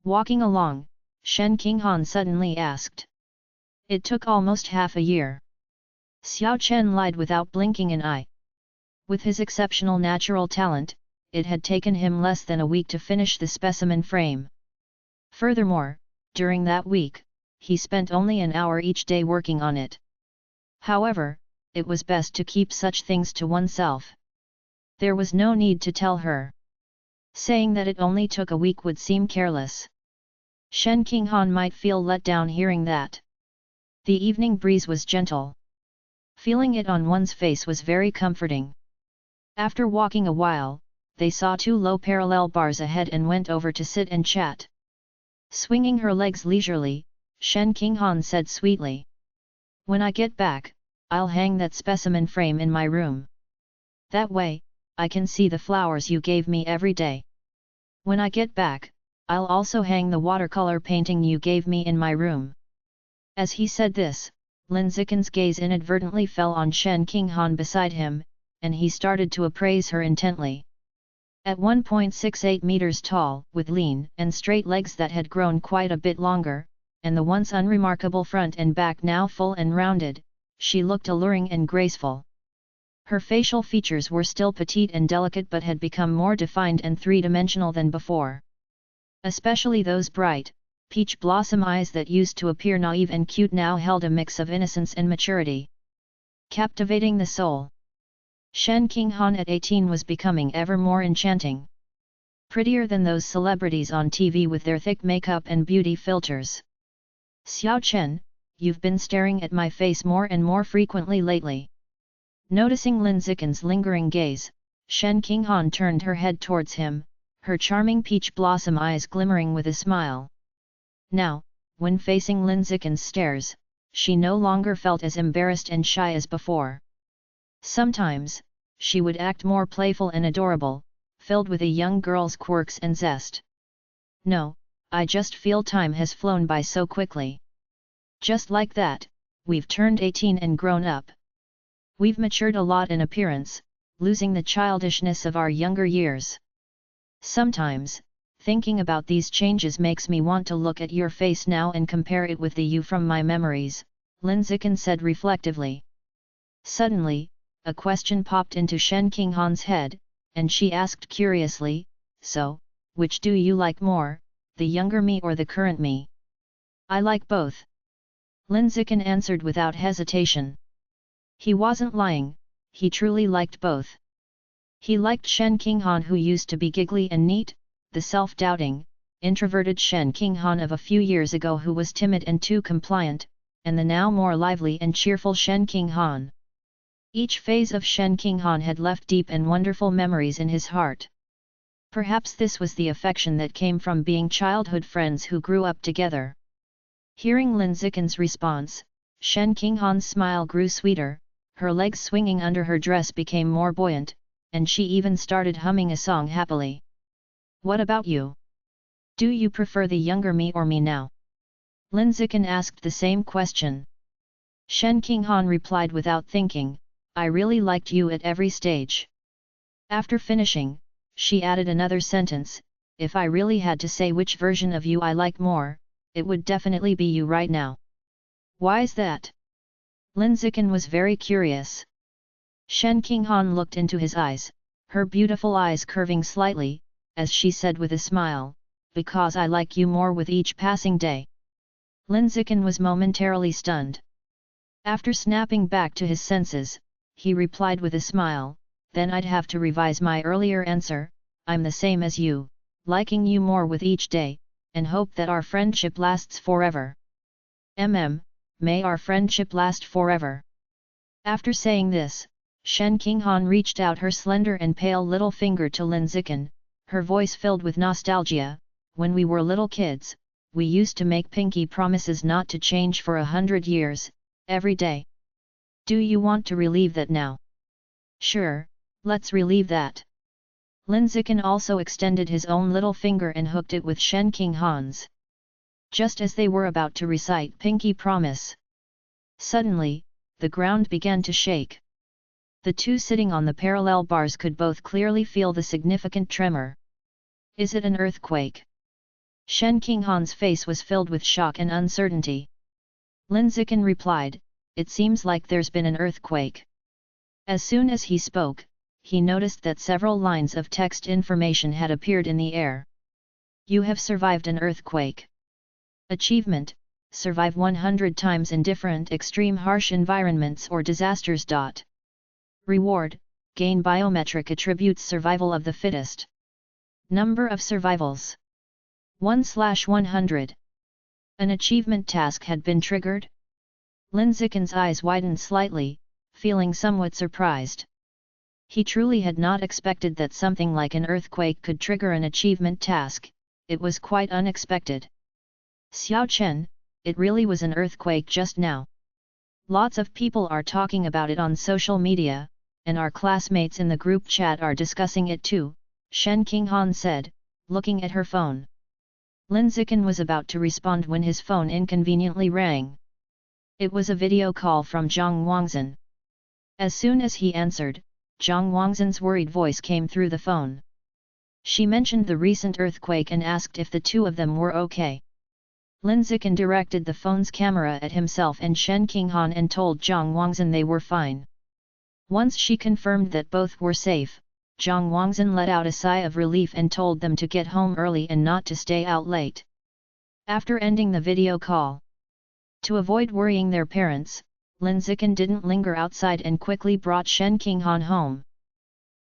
Walking along, Shen Qinghan suddenly asked. "It took almost half a year." Xiao Chen lied without blinking an eye. With his exceptional natural talent, it had taken him less than a week to finish the specimen frame. Furthermore, during that week, he spent only an hour each day working on it. However, it was best to keep such things to oneself. There was no need to tell her. Saying that it only took a week would seem careless. Shen Qinghan might feel let down hearing that. The evening breeze was gentle. Feeling it on one's face was very comforting. After walking a while, they saw two low parallel bars ahead and went over to sit and chat. Swinging her legs leisurely, Shen Qinghan said sweetly, "When I get back, I'll hang that specimen frame in my room. That way, I can see the flowers you gave me every day. When I get back, I'll also hang the watercolor painting you gave me in my room." As he said this, Lin Zikin's gaze inadvertently fell on Shen Qinghan beside him, and he started to appraise her intently. At 1.68 meters tall, with lean and straight legs that had grown quite a bit longer, and the once unremarkable front and back now full and rounded, she looked alluring and graceful. Her facial features were still petite and delicate but had become more defined and three-dimensional than before. Especially those bright, peach blossom eyes that used to appear naive and cute now held a mix of innocence and maturity, captivating the soul. Shen Qinghan at 18 was becoming ever more enchanting. Prettier than those celebrities on TV with their thick makeup and beauty filters. "Xiao Chen, you've been staring at my face more and more frequently lately. Noticing Lin Zikin's lingering gaze, Shen Qinghan turned her head towards him, her charming peach blossom eyes glimmering with a smile. Now, when facing Lin Zikin's stares, she no longer felt as embarrassed and shy as before. Sometimes, she would act more playful and adorable, filled with a young girl's quirks and zest. No, I just feel time has flown by so quickly. Just like that, we've turned 18 and grown up. We've matured a lot in appearance, losing the childishness of our younger years. Sometimes, thinking about these changes makes me want to look at your face now and compare it with the you from my memories, Lin Zikin said reflectively. Suddenly, a question popped into Shen Qinghan's head, and she asked curiously, so, which do you like more, the younger me or the current me? I like both. Lin Zikin answered without hesitation. He wasn't lying, he truly liked both. He liked Shen Qinghan, who used to be giggly and neat, the self-doubting, introverted Shen Qinghan of a few years ago who was timid and too compliant, and the now more lively and cheerful Shen Qinghan. Each phase of Shen Qinghan had left deep and wonderful memories in his heart. Perhaps this was the affection that came from being childhood friends who grew up together. Hearing Lin Zikin's response, Shen Qinghan's smile grew sweeter, her legs swinging under her dress became more buoyant, and she even started humming a song happily. What about you? Do you prefer the younger me or me now? Lin Zikin asked the same question. Shen Qinghan replied without thinking, I really liked you at every stage. After finishing, she added another sentence, if I really had to say which version of you I like more, it would definitely be you right now. Why's that? Lin Zikin was very curious. Shen Qinghan looked into his eyes, her beautiful eyes curving slightly, as she said with a smile, because I like you more with each passing day. Lin Zikin was momentarily stunned. After snapping back to his senses, he replied with a smile, then I'd have to revise my earlier answer, I'm the same as you, liking you more with each day, and hope that our friendship lasts forever. May our friendship last forever. After saying this, Shen Qinghan reached out her slender and pale little finger to Lin Zikin, her voice filled with nostalgia, when we were little kids, we used to make pinky promises not to change for 100 years, every day. Do you want to relive that now? Sure, let's relive that. Lin Zikin also extended his own little finger and hooked it with Shen Qinghan's. Just as they were about to recite pinky promise. Suddenly, the ground began to shake. The two sitting on the parallel bars could both clearly feel the significant tremor. Is it an earthquake? Shen Qinghan's face was filled with shock and uncertainty. Lin Zikin replied, it seems like there's been an earthquake. As soon as he spoke, he noticed that several lines of text information had appeared in the air. You have survived an earthquake. Achievement, survive 100 times in different extreme harsh environments or disasters. Reward, gain biometric attributes survival of the fittest. Number of survivals. 1/100. An achievement task had been triggered? Lin Zikin's eyes widened slightly, feeling somewhat surprised. He truly had not expected that something like an earthquake could trigger an achievement task, it was quite unexpected. Xiao Chen, it really was an earthquake just now. Lots of people are talking about it on social media, and our classmates in the group chat are discussing it too, Shen Qinghan said, looking at her phone. Lin Zikin was about to respond when his phone inconveniently rang. It was a video call from Zhang Wangzhen. As soon as he answered, Zhang Wangzhen's worried voice came through the phone. She mentioned the recent earthquake and asked if the two of them were okay. Lin Zikin directed the phone's camera at himself and Shen Qinghan and told Zhang Wangzhen they were fine. Once she confirmed that both were safe, Zhang Wangzhen let out a sigh of relief and told them to get home early and not to stay out late. After ending the video call, to avoid worrying their parents, Lin Zikin didn't linger outside and quickly brought Shen Qinghan home.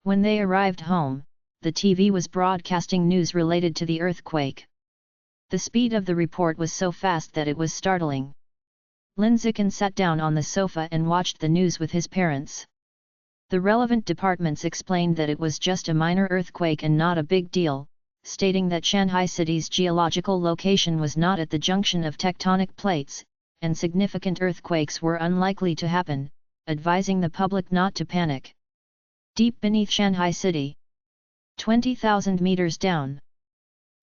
When they arrived home, the TV was broadcasting news related to the earthquake. The speed of the report was so fast that it was startling. Lin Zikin sat down on the sofa and watched the news with his parents. The relevant departments explained that it was just a minor earthquake and not a big deal, stating that Shanghai City's geological location was not at the junction of tectonic plates, and significant earthquakes were unlikely to happen, advising the public not to panic. Deep beneath Shanghai City, 20,000 meters down,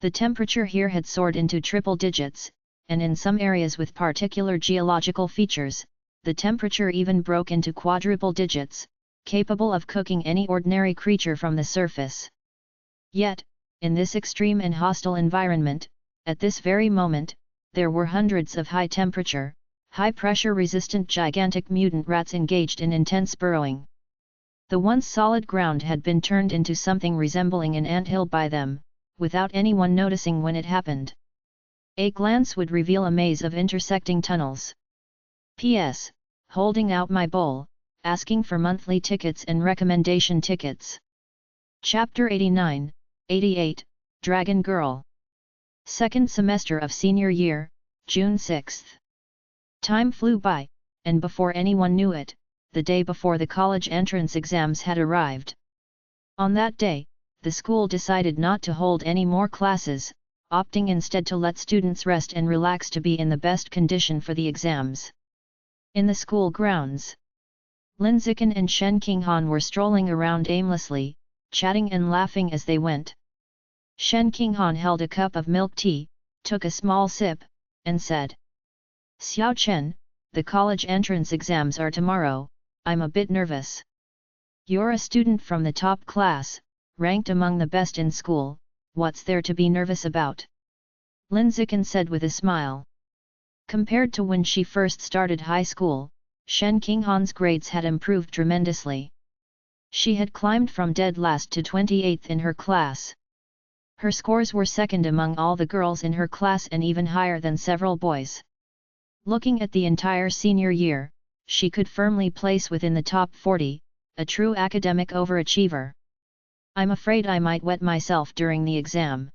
the temperature here had soared into triple digits, and in some areas with particular geological features, the temperature even broke into quadruple digits, capable of cooking any ordinary creature from the surface. Yet, in this extreme and hostile environment, at this very moment, there were hundreds of high-temperature, high-pressure resistant gigantic mutant rats engaged in intense burrowing. The once solid ground had been turned into something resembling an anthill by them, without anyone noticing when it happened. A glance would reveal a maze of intersecting tunnels. P.S. Holding out my bowl, asking for monthly tickets and recommendation tickets. Chapter 89, 88, Dragon Girl. Second semester of senior year, June 6. Time flew by, and before anyone knew it, the day before the college entrance exams had arrived. On that day, the school decided not to hold any more classes, opting instead to let students rest and relax to be in the best condition for the exams. In the school grounds, Lin Zikin and Shen Qinghan were strolling around aimlessly, chatting and laughing as they went. Shen Qinghan held a cup of milk tea, took a small sip, and said, "Xiao Chen, the college entrance exams are tomorrow, I'm a bit nervous." "You're a student from the top class, ranked among the best in school, what's there to be nervous about?" Lin Zikin said with a smile. Compared to when she first started high school, Shen Qinghan's grades had improved tremendously. She had climbed from dead last to 28th in her class. Her scores were second among all the girls in her class and even higher than several boys. Looking at the entire senior year, she could firmly place within the top 40, a true academic overachiever. "I'm afraid I might wet myself during the exam."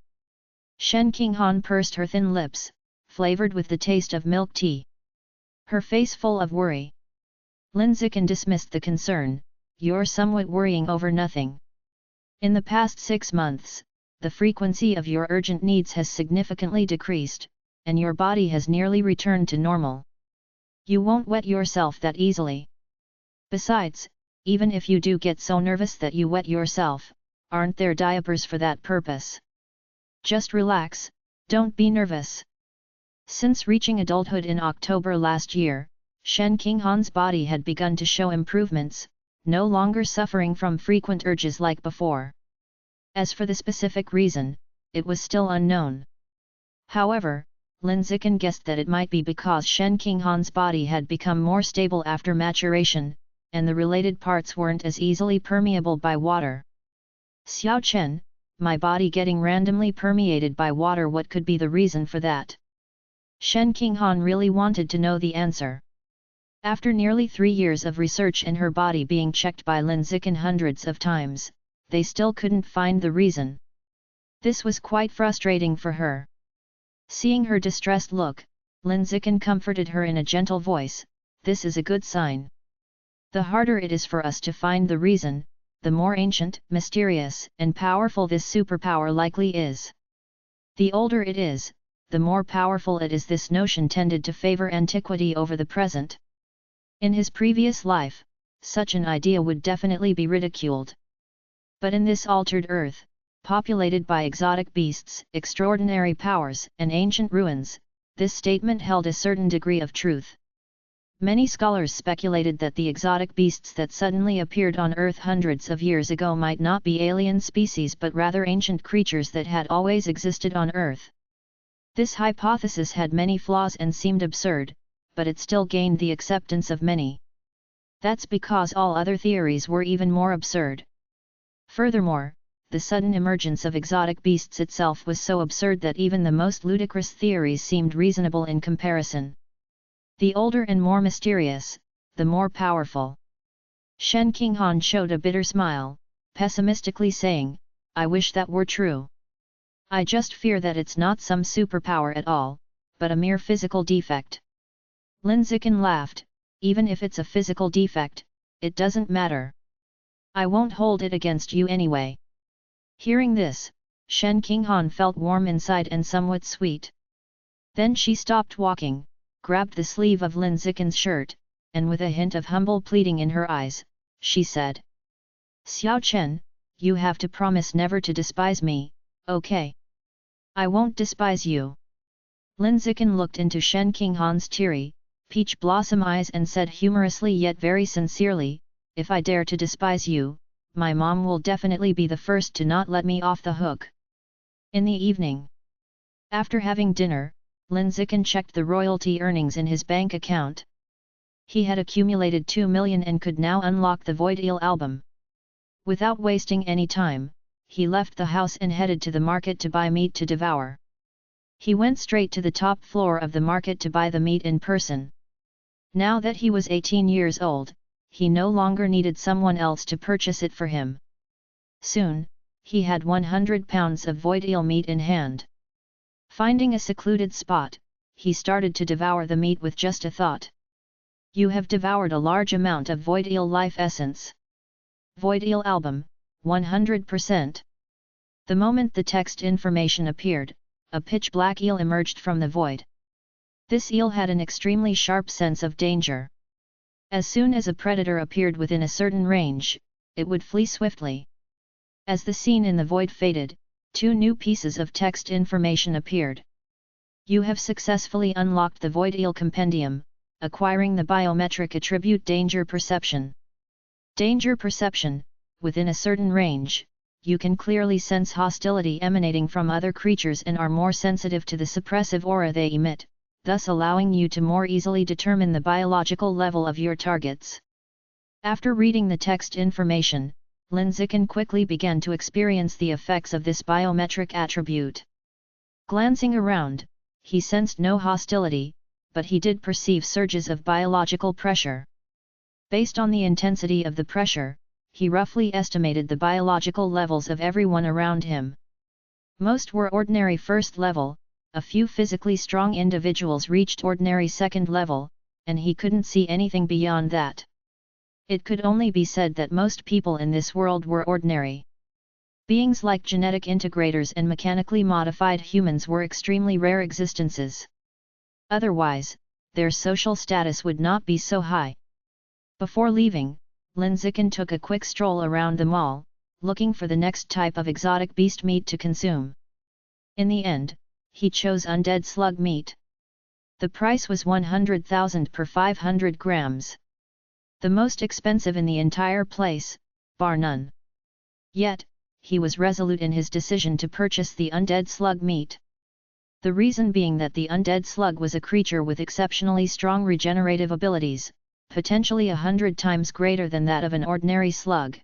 Shen Qinghan pursed her thin lips, flavored with the taste of milk tea. Her face full of worry. Lin Zikin dismissed the concern, "You're somewhat worrying over nothing. In the past 6 months, the frequency of your urgent needs has significantly decreased, and your body has nearly returned to normal. You won't wet yourself that easily. Besides, even if you do get so nervous that you wet yourself, aren't there diapers for that purpose? Just relax, don't be nervous." Since reaching adulthood in October last year, Shen Qinghan's body had begun to show improvements, no longer suffering from frequent urges like before. As for the specific reason, it was still unknown. However, Lin Zikin guessed that it might be because Shen Qinghan's body had become more stable after maturation, and the related parts weren't as easily permeable by water. "Xiao Chen, my body getting randomly permeated by water, what could be the reason for that?" Shen Qinghan really wanted to know the answer. After nearly 3 years of research and her body being checked by Lin Zikin hundreds of times, they still couldn't find the reason. This was quite frustrating for her. Seeing her distressed look, Lin Zikin comforted her in a gentle voice, "This is a good sign. The harder it is for us to find the reason, the more ancient, mysterious, and powerful this superpower likely is. The older it is, the more powerful it is." This notion tended to favor antiquity over the present. In his previous life, such an idea would definitely be ridiculed. But in this altered Earth, populated by exotic beasts, extraordinary powers, and ancient ruins, this statement held a certain degree of truth. Many scholars speculated that the exotic beasts that suddenly appeared on Earth hundreds of years ago might not be alien species but rather ancient creatures that had always existed on Earth. This hypothesis had many flaws and seemed absurd, but it still gained the acceptance of many. That's because all other theories were even more absurd. Furthermore, the sudden emergence of exotic beasts itself was so absurd that even the most ludicrous theories seemed reasonable in comparison. The older and more mysterious, the more powerful. Shen Qinghan showed a bitter smile, pessimistically saying, "I wish that were true. I just fear that it's not some superpower at all, but a mere physical defect." Lin Zikin laughed, "Even if it's a physical defect, it doesn't matter. I won't hold it against you anyway. Hearing this, Shen Qinghan felt warm inside and somewhat sweet. Then she stopped walking, grabbed the sleeve of Lin Zikin's shirt, and with a hint of humble pleading in her eyes, she said, Xiao Chen, you have to promise never to despise me, okay? I won't despise you. Lin Zikin looked into Shen Qinghan's teary, peach blossom eyes and said humorously yet very sincerely, if I dare to despise you, my mom will definitely be the first to not let me off the hook. In the evening, after having dinner, Lin Zikin checked the royalty earnings in his bank account. He had accumulated 2 million and could now unlock the Void Eel album. Without wasting any time, he left the house and headed to the market to buy meat to devour. He went straight to the top floor of the market to buy the meat in person. Now that he was 18 years old, he no longer needed someone else to purchase it for him. Soon, he had 100 pounds of void eel meat in hand. Finding a secluded spot, he started to devour the meat with just a thought. You have devoured a large amount of void eel life essence. Void eel album, 100%. The moment the text information appeared, a pitch-black eel emerged from the void. This eel had an extremely sharp sense of danger. As soon as a predator appeared within a certain range, it would flee swiftly. As the scene in the void faded, 2 new pieces of text information appeared. You have successfully unlocked the Void Eel Compendium, acquiring the biometric attribute Danger Perception. Danger Perception, within a certain range, you can clearly sense hostility emanating from other creatures and are more sensitive to the suppressive aura they emit, thus allowing you to more easily determine the biological level of your targets. After reading the text information, Lin Zikin quickly began to experience the effects of this biometric attribute. Glancing around, he sensed no hostility, but he did perceive surges of biological pressure. Based on the intensity of the pressure, he roughly estimated the biological levels of everyone around him. Most were ordinary first level, a few physically strong individuals reached ordinary second level, and he couldn't see anything beyond that. It could only be said that most people in this world were ordinary. Beings like genetic integrators and mechanically modified humans were extremely rare existences. Otherwise, their social status would not be so high. Before leaving, Lin Zikin took a quick stroll around the mall, looking for the next type of exotic beast meat to consume. In the end, he chose undead slug meat. The price was 100,000 per 500 grams. The most expensive in the entire place, bar none. Yet, he was resolute in his decision to purchase the undead slug meat. The reason being that the undead slug was a creature with exceptionally strong regenerative abilities, potentially 100 times greater than that of an ordinary slug.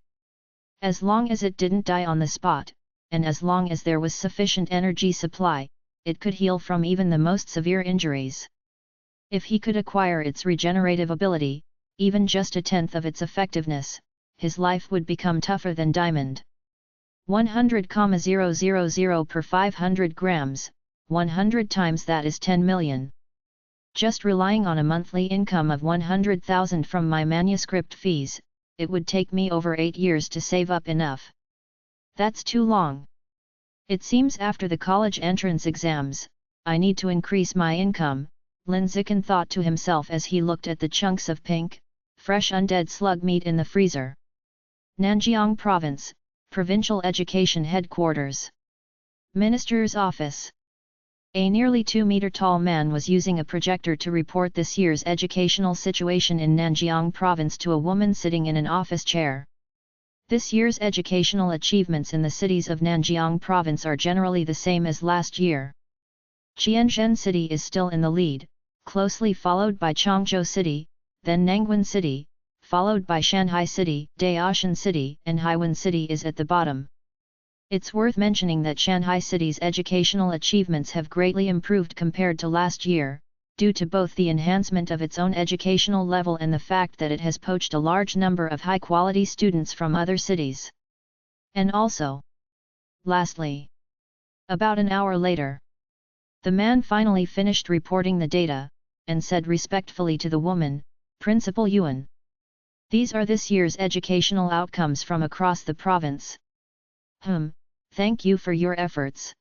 As long as it didn't die on the spot, and as long as there was sufficient energy supply, it could heal from even the most severe injuries. If he could acquire its regenerative ability, even just 1/10 of its effectiveness, his life would become tougher than diamond. 100,000 per 500 grams, 100 times that is 10 million. Just relying on a monthly income of 100,000 from my manuscript fees, it would take me over 8 years to save up enough. That's too long. It seems after the college entrance exams, I need to increase my income, Lin Zikin thought to himself as he looked at the chunks of pink, fresh undead slug meat in the freezer. Nanjiang Province, Provincial Education Headquarters. Minister's Office. A nearly 2-meter-tall man was using a projector to report this year's educational situation in Nanjiang Province to a woman sitting in an office chair. This year's educational achievements in the cities of Nanjiang Province are generally the same as last year. Tianzhen City is still in the lead, closely followed by Changzhou City, then Nangwin City, followed by Shanghai City, Daoshan City, and Haiwan City is at the bottom. It's worth mentioning that Shanghai City's educational achievements have greatly improved compared to last year, due to both the enhancement of its own educational level and the fact that it has poached a large number of high-quality students from other cities. And also, lastly, about an hour later, the man finally finished reporting the data, and said respectfully to the woman, Principal Yuan. These are this year's educational outcomes from across the province. Thank you for your efforts.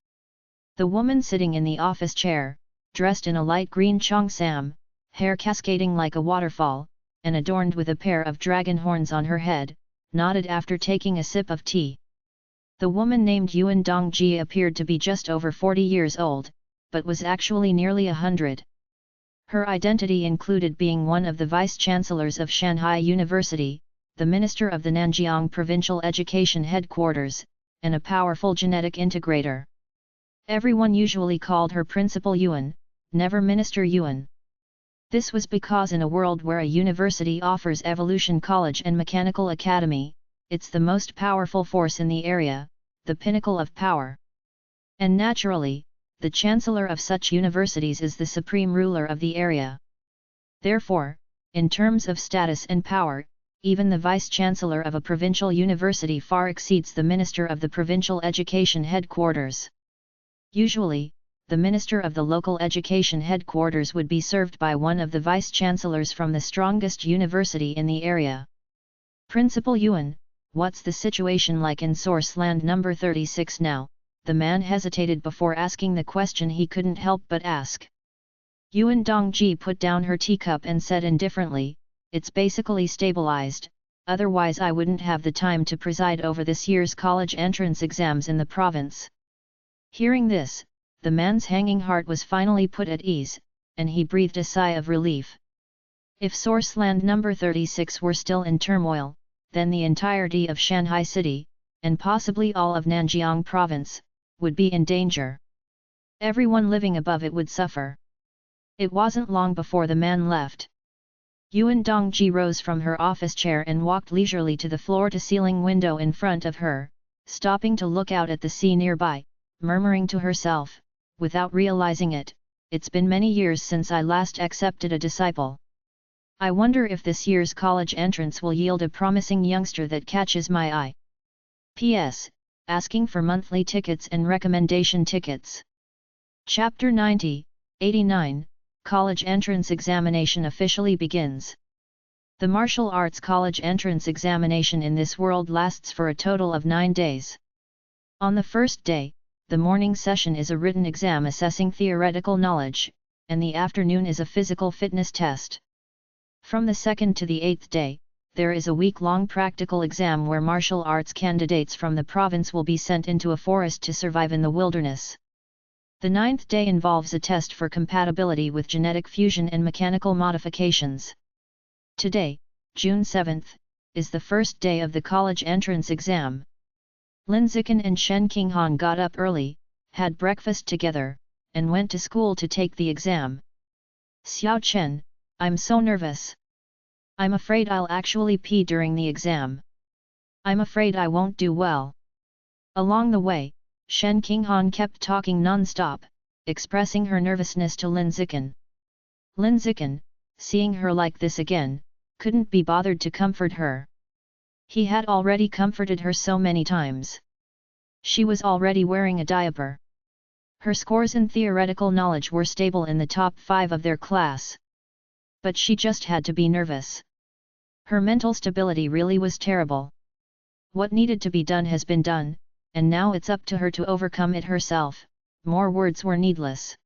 The woman sitting in the office chair, dressed in a light green cheongsam, hair cascading like a waterfall, and adorned with a pair of dragon horns on her head, nodded after taking a sip of tea. The woman named Yuan Dongji appeared to be just over 40 years old, but was actually nearly 100. Her identity included being one of the vice-chancellors of Shanghai University, the minister of the Nanjiang Provincial Education Headquarters, and a powerful genetic integrator. Everyone usually called her Principal Yuan, never Minister Yuan. This was because in a world where a university offers Evolution College and Mechanical Academy, it's the most powerful force in the area, the pinnacle of power. And naturally, the chancellor of such universities is the supreme ruler of the area. Therefore, in terms of status and power, even the vice-chancellor of a provincial university far exceeds the minister of the provincial education headquarters. Usually, the minister of the local education headquarters would be served by one of the vice-chancellors from the strongest university in the area. Principal Yuan, what's the situation like in source land number 36 now? The man hesitated before asking the question he couldn't help but ask. Yuan Dongji put down her teacup and said indifferently, "It's basically stabilized, otherwise I wouldn't have the time to preside over this year's college entrance exams in the province." Hearing this, the man's hanging heart was finally put at ease, and he breathed a sigh of relief. If source land number 36 were still in turmoil, then the entirety of Shanghai City, and possibly all of Nanjiang Province, would be in danger. Everyone living above it would suffer. It wasn't long before the man left. Yuan Dongji rose from her office chair and walked leisurely to the floor-to-ceiling window in front of her, stopping to look out at the sea nearby, murmuring to herself, without realizing it, "It's been many years since I last accepted a disciple. I wonder if this year's college entrance will yield a promising youngster that catches my eye. P.S. Asking for monthly tickets and recommendation tickets." Chapter 89, College Entrance Examination officially begins. The martial arts college entrance examination in this world lasts for a total of 9 days. On the first day, the morning session is a written exam assessing theoretical knowledge, and the afternoon is a physical fitness test. From the 2nd to the 8th day, there is a week-long practical exam where martial arts candidates from the province will be sent into a forest to survive in the wilderness. The 9th day involves a test for compatibility with genetic fusion and mechanical modifications. Today, June 7th, is the first day of the college entrance exam. Lin Zikan and Shen Qinghan got up early, had breakfast together, and went to school to take the exam. "Xiao Chen, I'm so nervous. I'm afraid I'll actually pee during the exam. I'm afraid I won't do well." Along the way, Shen Qinghan kept talking non-stop, expressing her nervousness to Lin Zikan. Lin Zikan, seeing her like this again, couldn't be bothered to comfort her. He had already comforted her so many times. She was already wearing a diaper. Her scores in theoretical knowledge were stable in the top 5 of their class. But she just had to be nervous. Her mental stability really was terrible. What needed to be done has been done, and now it's up to her to overcome it herself. More words were needless.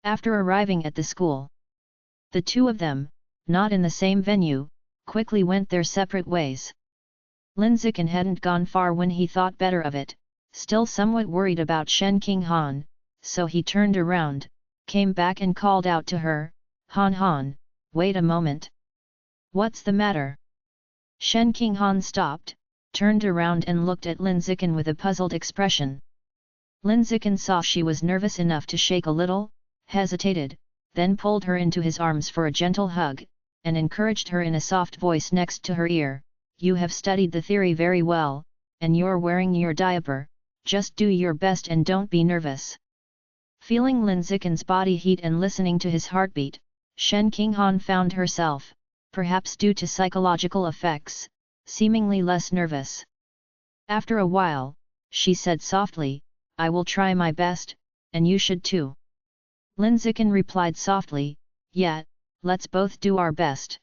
After arriving at the school, the two of them, not in the same venue, quickly went their separate ways. Lin Zikan hadn't gone far when he thought better of it, still somewhat worried about Shen Qinghan, so he turned around, came back and called out to her, "Han Han, wait a moment. What's the matter?" Shen Qinghan stopped, turned around and looked at Lin Zikan with a puzzled expression. Lin Zikan saw she was nervous enough to shake a little, hesitated, then pulled her into his arms for a gentle hug, and encouraged her in a soft voice next to her ear, "You have studied the theory very well, and you're wearing your diaper, just do your best and don't be nervous." Feeling Lin Zikan's body heat and listening to his heartbeat, Shen Qinghan found herself, perhaps due to psychological effects, seemingly less nervous. After a while, she said softly, "I will try my best, and you should too." Lin Zikan replied softly, "Yeah, let's both do our best."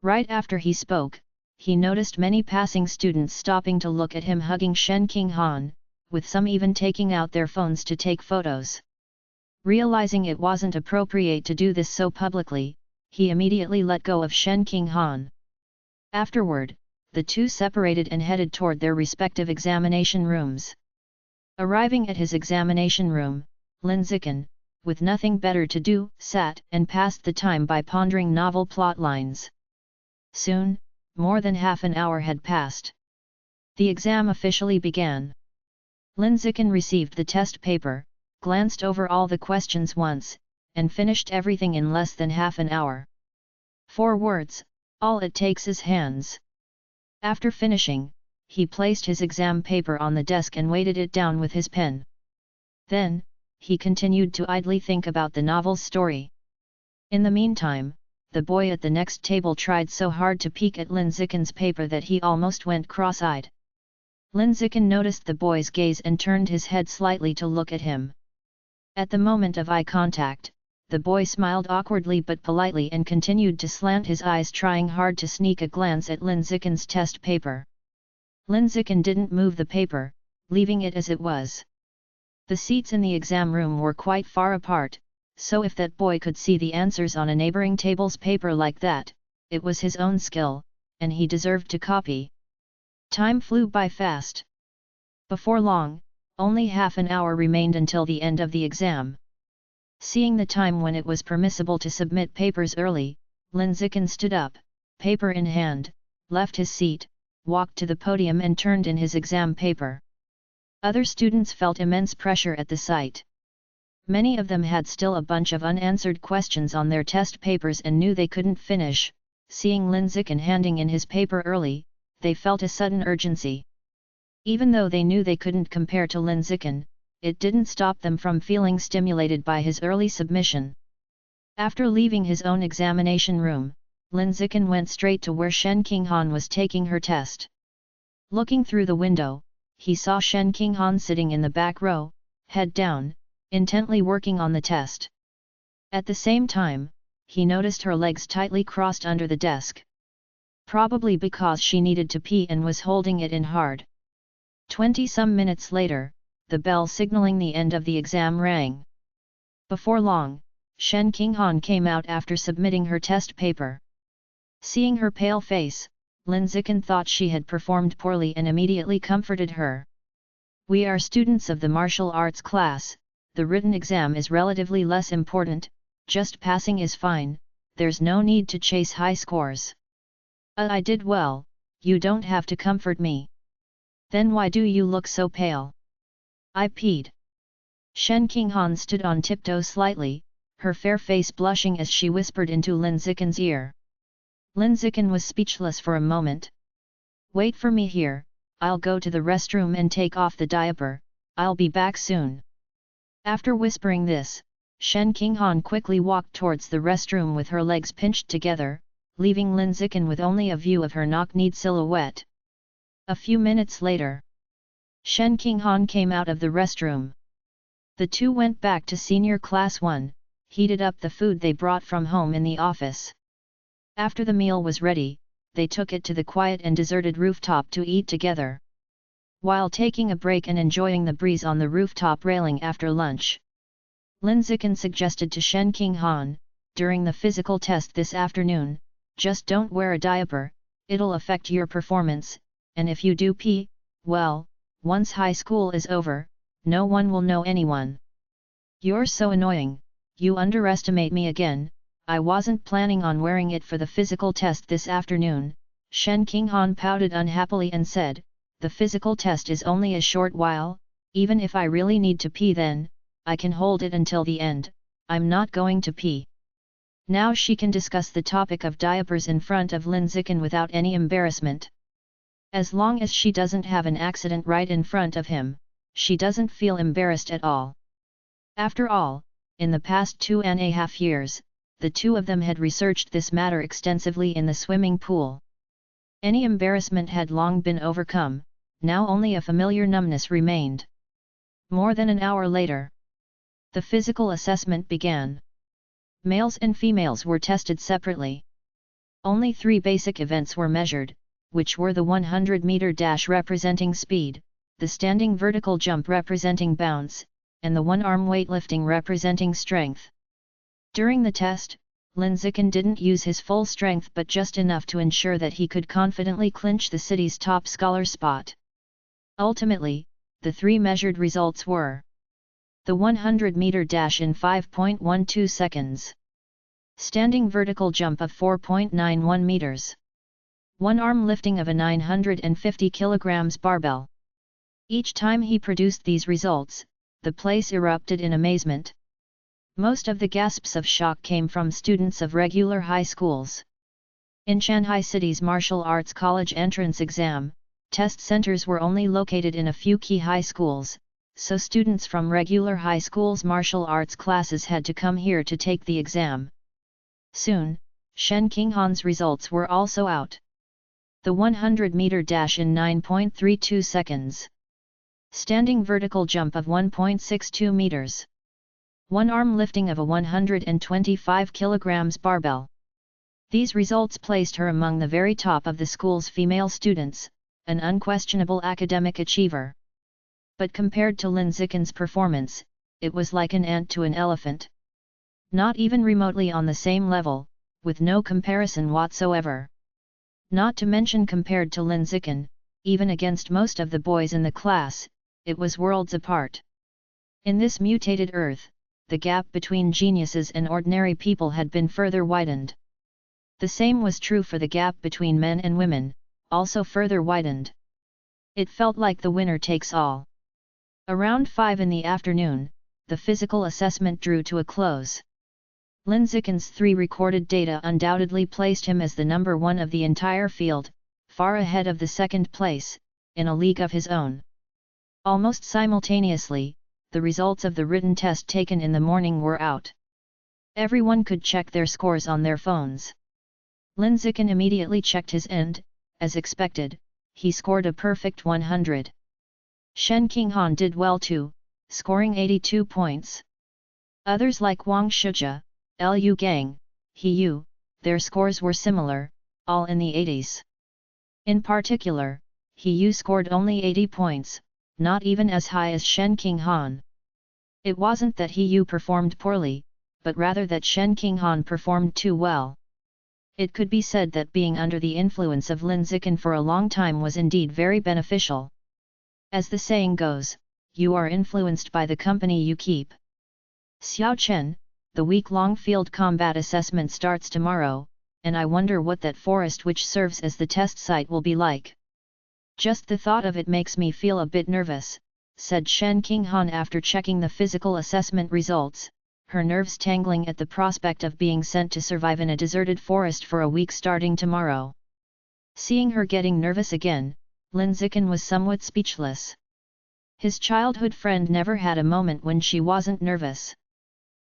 Right after he spoke, he noticed many passing students stopping to look at him hugging Shen Qinghan, with some even taking out their phones to take photos. Realizing it wasn't appropriate to do this so publicly, he immediately let go of Shen Qinghan. Afterward, the two separated and headed toward their respective examination rooms. Arriving at his examination room, Lin Zikin, with nothing better to do, sat and passed the time by pondering novel plot lines. Soon, more than half an hour had passed. The exam officially began. Lin Zikin received the test paper, glanced over all the questions once, and finished everything in less than half an hour. 4 words, all it takes is hands. After finishing, he placed his exam paper on the desk and weighted it down with his pen. Then, he continued to idly think about the novel's story. In the meantime, the boy at the next table tried so hard to peek at Lin Zikin's paper that he almost went cross-eyed. Lin Zikin noticed the boy's gaze and turned his head slightly to look at him. At the moment of eye contact, the boy smiled awkwardly but politely and continued to slant his eyes, trying hard to sneak a glance at Lin Zikin's test paper. Lin Zikin didn't move the paper, leaving it as it was. The seats in the exam room were quite far apart, so if that boy could see the answers on a neighboring table's paper like that, it was his own skill, and he deserved to copy. Time flew by fast. Before long, only half an hour remained until the end of the exam. Seeing the time when it was permissible to submit papers early, Lin Zikin stood up, paper in hand, left his seat, walked to the podium and turned in his exam paper. Other students felt immense pressure at the sight. Many of them had still a bunch of unanswered questions on their test papers and knew they couldn't finish. Seeing Lin Zikin handing in his paper early, they felt a sudden urgency. Even though they knew they couldn't compare to Lin Zikin, it didn't stop them from feeling stimulated by his early submission. After leaving his own examination room, Lin Zikin went straight to where Shen Qinghan was taking her test. Looking through the window, he saw Shen Qinghan sitting in the back row, head down, intently working on the test. At the same time, he noticed her legs tightly crossed under the desk. Probably because she needed to pee and was holding it in hard. 20-some minutes later, the bell signaling the end of the exam rang. Before long, Shen Qinghan came out after submitting her test paper. Seeing her pale face, Lin Zikin thought she had performed poorly and immediately comforted her. "We are students of the martial arts class, the written exam is relatively less important, just passing is fine, there's no need to chase high scores." I did well, you don't have to comfort me." "Then why do you look so pale?" "I peed." Shen Qinghan stood on tiptoe slightly, her fair face blushing as she whispered into Lin Zikin's ear. Lin Zikin was speechless for a moment. "Wait for me here, I'll go to the restroom and take off the diaper, I'll be back soon." After whispering this, Shen Qinghan quickly walked towards the restroom with her legs pinched together, leaving Lin Zikin with only a view of her knock-kneed silhouette. A few minutes later, Shen Qinghan came out of the restroom. The two went back to Senior Class 1, heated up the food they brought from home in the office. After the meal was ready, they took it to the quiet and deserted rooftop to eat together. While taking a break and enjoying the breeze on the rooftop railing after lunch, Lin Zikin suggested to Shen Qinghan, "During the physical test this afternoon, just don't wear a diaper, it'll affect your performance, and if you do pee, well, once high school is over, no one will know anyone." "You're so annoying, you underestimate me again, I wasn't planning on wearing it for the physical test this afternoon," Shen Qinghan pouted unhappily and said, "The physical test is only a short while, even if I really need to pee then, I can hold it until the end, I'm not going to pee." Now she can discuss the topic of diapers in front of Lin Zikin without any embarrassment. As long as she doesn't have an accident right in front of him, she doesn't feel embarrassed at all. After all, in the past 2.5 years, the two of them had researched this matter extensively in the swimming pool. Any embarrassment had long been overcome, now only a familiar numbness remained. More than an hour later, the physical assessment began. Males and females were tested separately. Only 3 basic events were measured: which were the 100-meter dash representing speed, the standing vertical jump representing bounce, and the one-arm weightlifting representing strength. During the test, Linzikin didn't use his full strength but just enough to ensure that he could confidently clinch the city's top scholar spot. Ultimately, the three measured results were: the 100-meter dash in 5.12 seconds. Standing vertical jump of 4.91 meters. One-arm lifting of a 950 kilograms barbell. Each time he produced these results, the place erupted in amazement. Most of the gasps of shock came from students of regular high schools. In Shanghai City's martial arts college entrance exam, test centers were only located in a few key high schools, so students from regular high schools' martial arts classes had to come here to take the exam. Soon, Shen Qinghan's results were also out. The 100-meter dash in 9.32 seconds. Standing vertical jump of 1.62 meters. One-arm lifting of a 125 kilograms barbell. These results placed her among the very top of the school's female students, an unquestionable academic achiever. But compared to Linzikin's performance, it was like an ant to an elephant. Not even remotely on the same level, with no comparison whatsoever. Not to mention compared to Linzikin, even against most of the boys in the class, it was worlds apart. In this mutated Earth, the gap between geniuses and ordinary people had been further widened. The same was true for the gap between men and women, also further widened. It felt like the winner takes all. Around 5 in the afternoon, the physical assessment drew to a close. Linzikin's 3 recorded data undoubtedly placed him as the number 1 of the entire field, far ahead of the second place, in a league of his own. Almost simultaneously, the results of the written test taken in the morning were out. Everyone could check their scores on their phones. Linzikin immediately checked his end. As expected, he scored a perfect 100. Shen Qinghan did well too, scoring 82 points. Others like Wang Shijia, Lu Gang, He Yu, their scores were similar, all in the 80s. In particular, He Yu scored only 80 points, not even as high as Shen Qinghan. It wasn't that He Yu performed poorly, but rather that Shen Qinghan performed too well. It could be said that being under the influence of Linzikin for a long time was indeed very beneficial. As the saying goes, you are influenced by the company you keep. Xiao Chen, the week-long field combat assessment starts tomorrow, and I wonder what that forest which serves as the test site will be like. Just the thought of it makes me feel a bit nervous, said Shen Qinghan after checking the physical assessment results, her nerves tangling at the prospect of being sent to survive in a deserted forest for a week starting tomorrow. Seeing her getting nervous again, Linzikin was somewhat speechless. His childhood friend never had a moment when she wasn't nervous.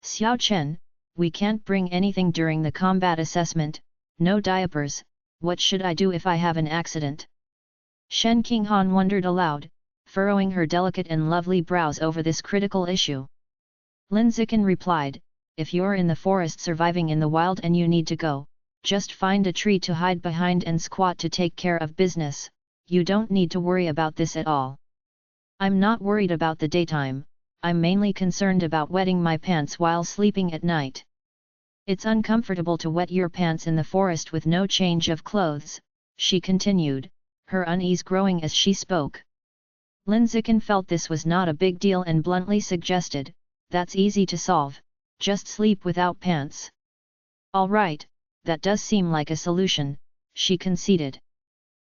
Xiao Chen, we can't bring anything during the combat assessment, no diapers, what should I do if I have an accident? Shen Qinghan wondered aloud, furrowing her delicate and lovely brows over this critical issue. Linzikin replied, if you're in the forest surviving in the wild and you need to go, just find a tree to hide behind and squat to take care of business, you don't need to worry about this at all. I'm not worried about the daytime, I'm mainly concerned about wetting my pants while sleeping at night. It's uncomfortable to wet your pants in the forest with no change of clothes, she continued, her unease growing as she spoke. Linzikin felt this was not a big deal and bluntly suggested, that's easy to solve, just sleep without pants. All right, that does seem like a solution, she conceded.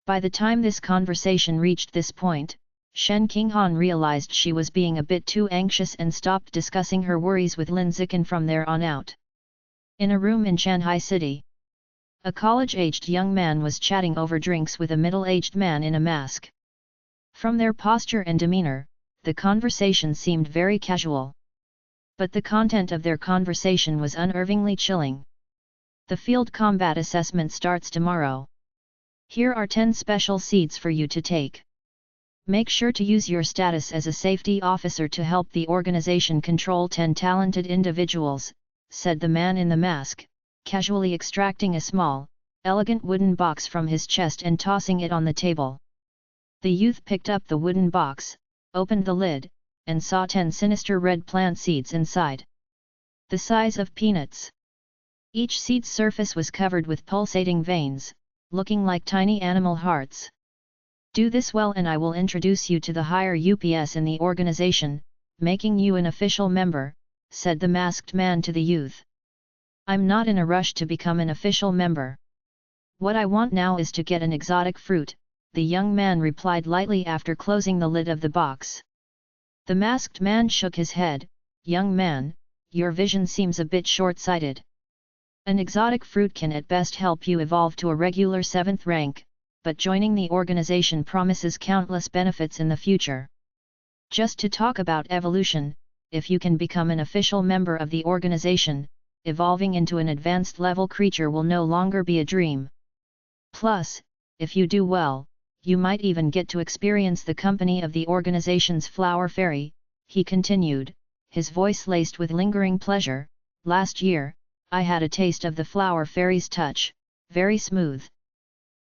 By the time this conversation reached this point, Shen Qinghan realized she was being a bit too anxious and stopped discussing her worries with Linzikin from there on out. In a room in Shanghai City, a college-aged young man was chatting over drinks with a middle-aged man in a mask. From their posture and demeanor, the conversation seemed very casual. But the content of their conversation was unnervingly chilling. The field combat assessment starts tomorrow. Here are 10 special seeds for you to take. Make sure to use your status as a safety officer to help the organization control 10 talented individuals, said the man in the mask, casually extracting a small, elegant wooden box from his chest and tossing it on the table. The youth picked up the wooden box, opened the lid, and saw 10 sinister red plant seeds inside. The size of peanuts. Each seed's surface was covered with pulsating veins, looking like tiny animal hearts. Do this well and I will introduce you to the higher UPS in the organization, making you an official member, said the masked man to the youth. I'm not in a rush to become an official member. What I want now is to get an exotic fruit, the young man replied lightly after closing the lid of the box. The masked man shook his head. Young man, your vision seems a bit short-sighted. An exotic fruit can at best help you evolve to a regular 7th rank, but joining the organization promises countless benefits in the future. Just to talk about evolution, if you can become an official member of the organization, evolving into an advanced level creature will no longer be a dream. Plus, if you do well, you might even get to experience the company of the organization's flower fairy, he continued, his voice laced with lingering pleasure. Last year, I had a taste of the flower fairy's touch, very smooth.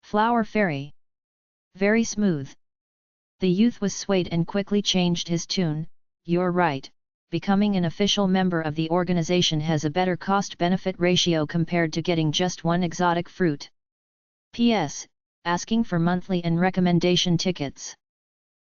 Flower fairy. Very smooth. The youth was swayed and quickly changed his tune. You're right, becoming an official member of the organization has a better cost-benefit ratio compared to getting just one exotic fruit. P.S. Asking for monthly and recommendation tickets.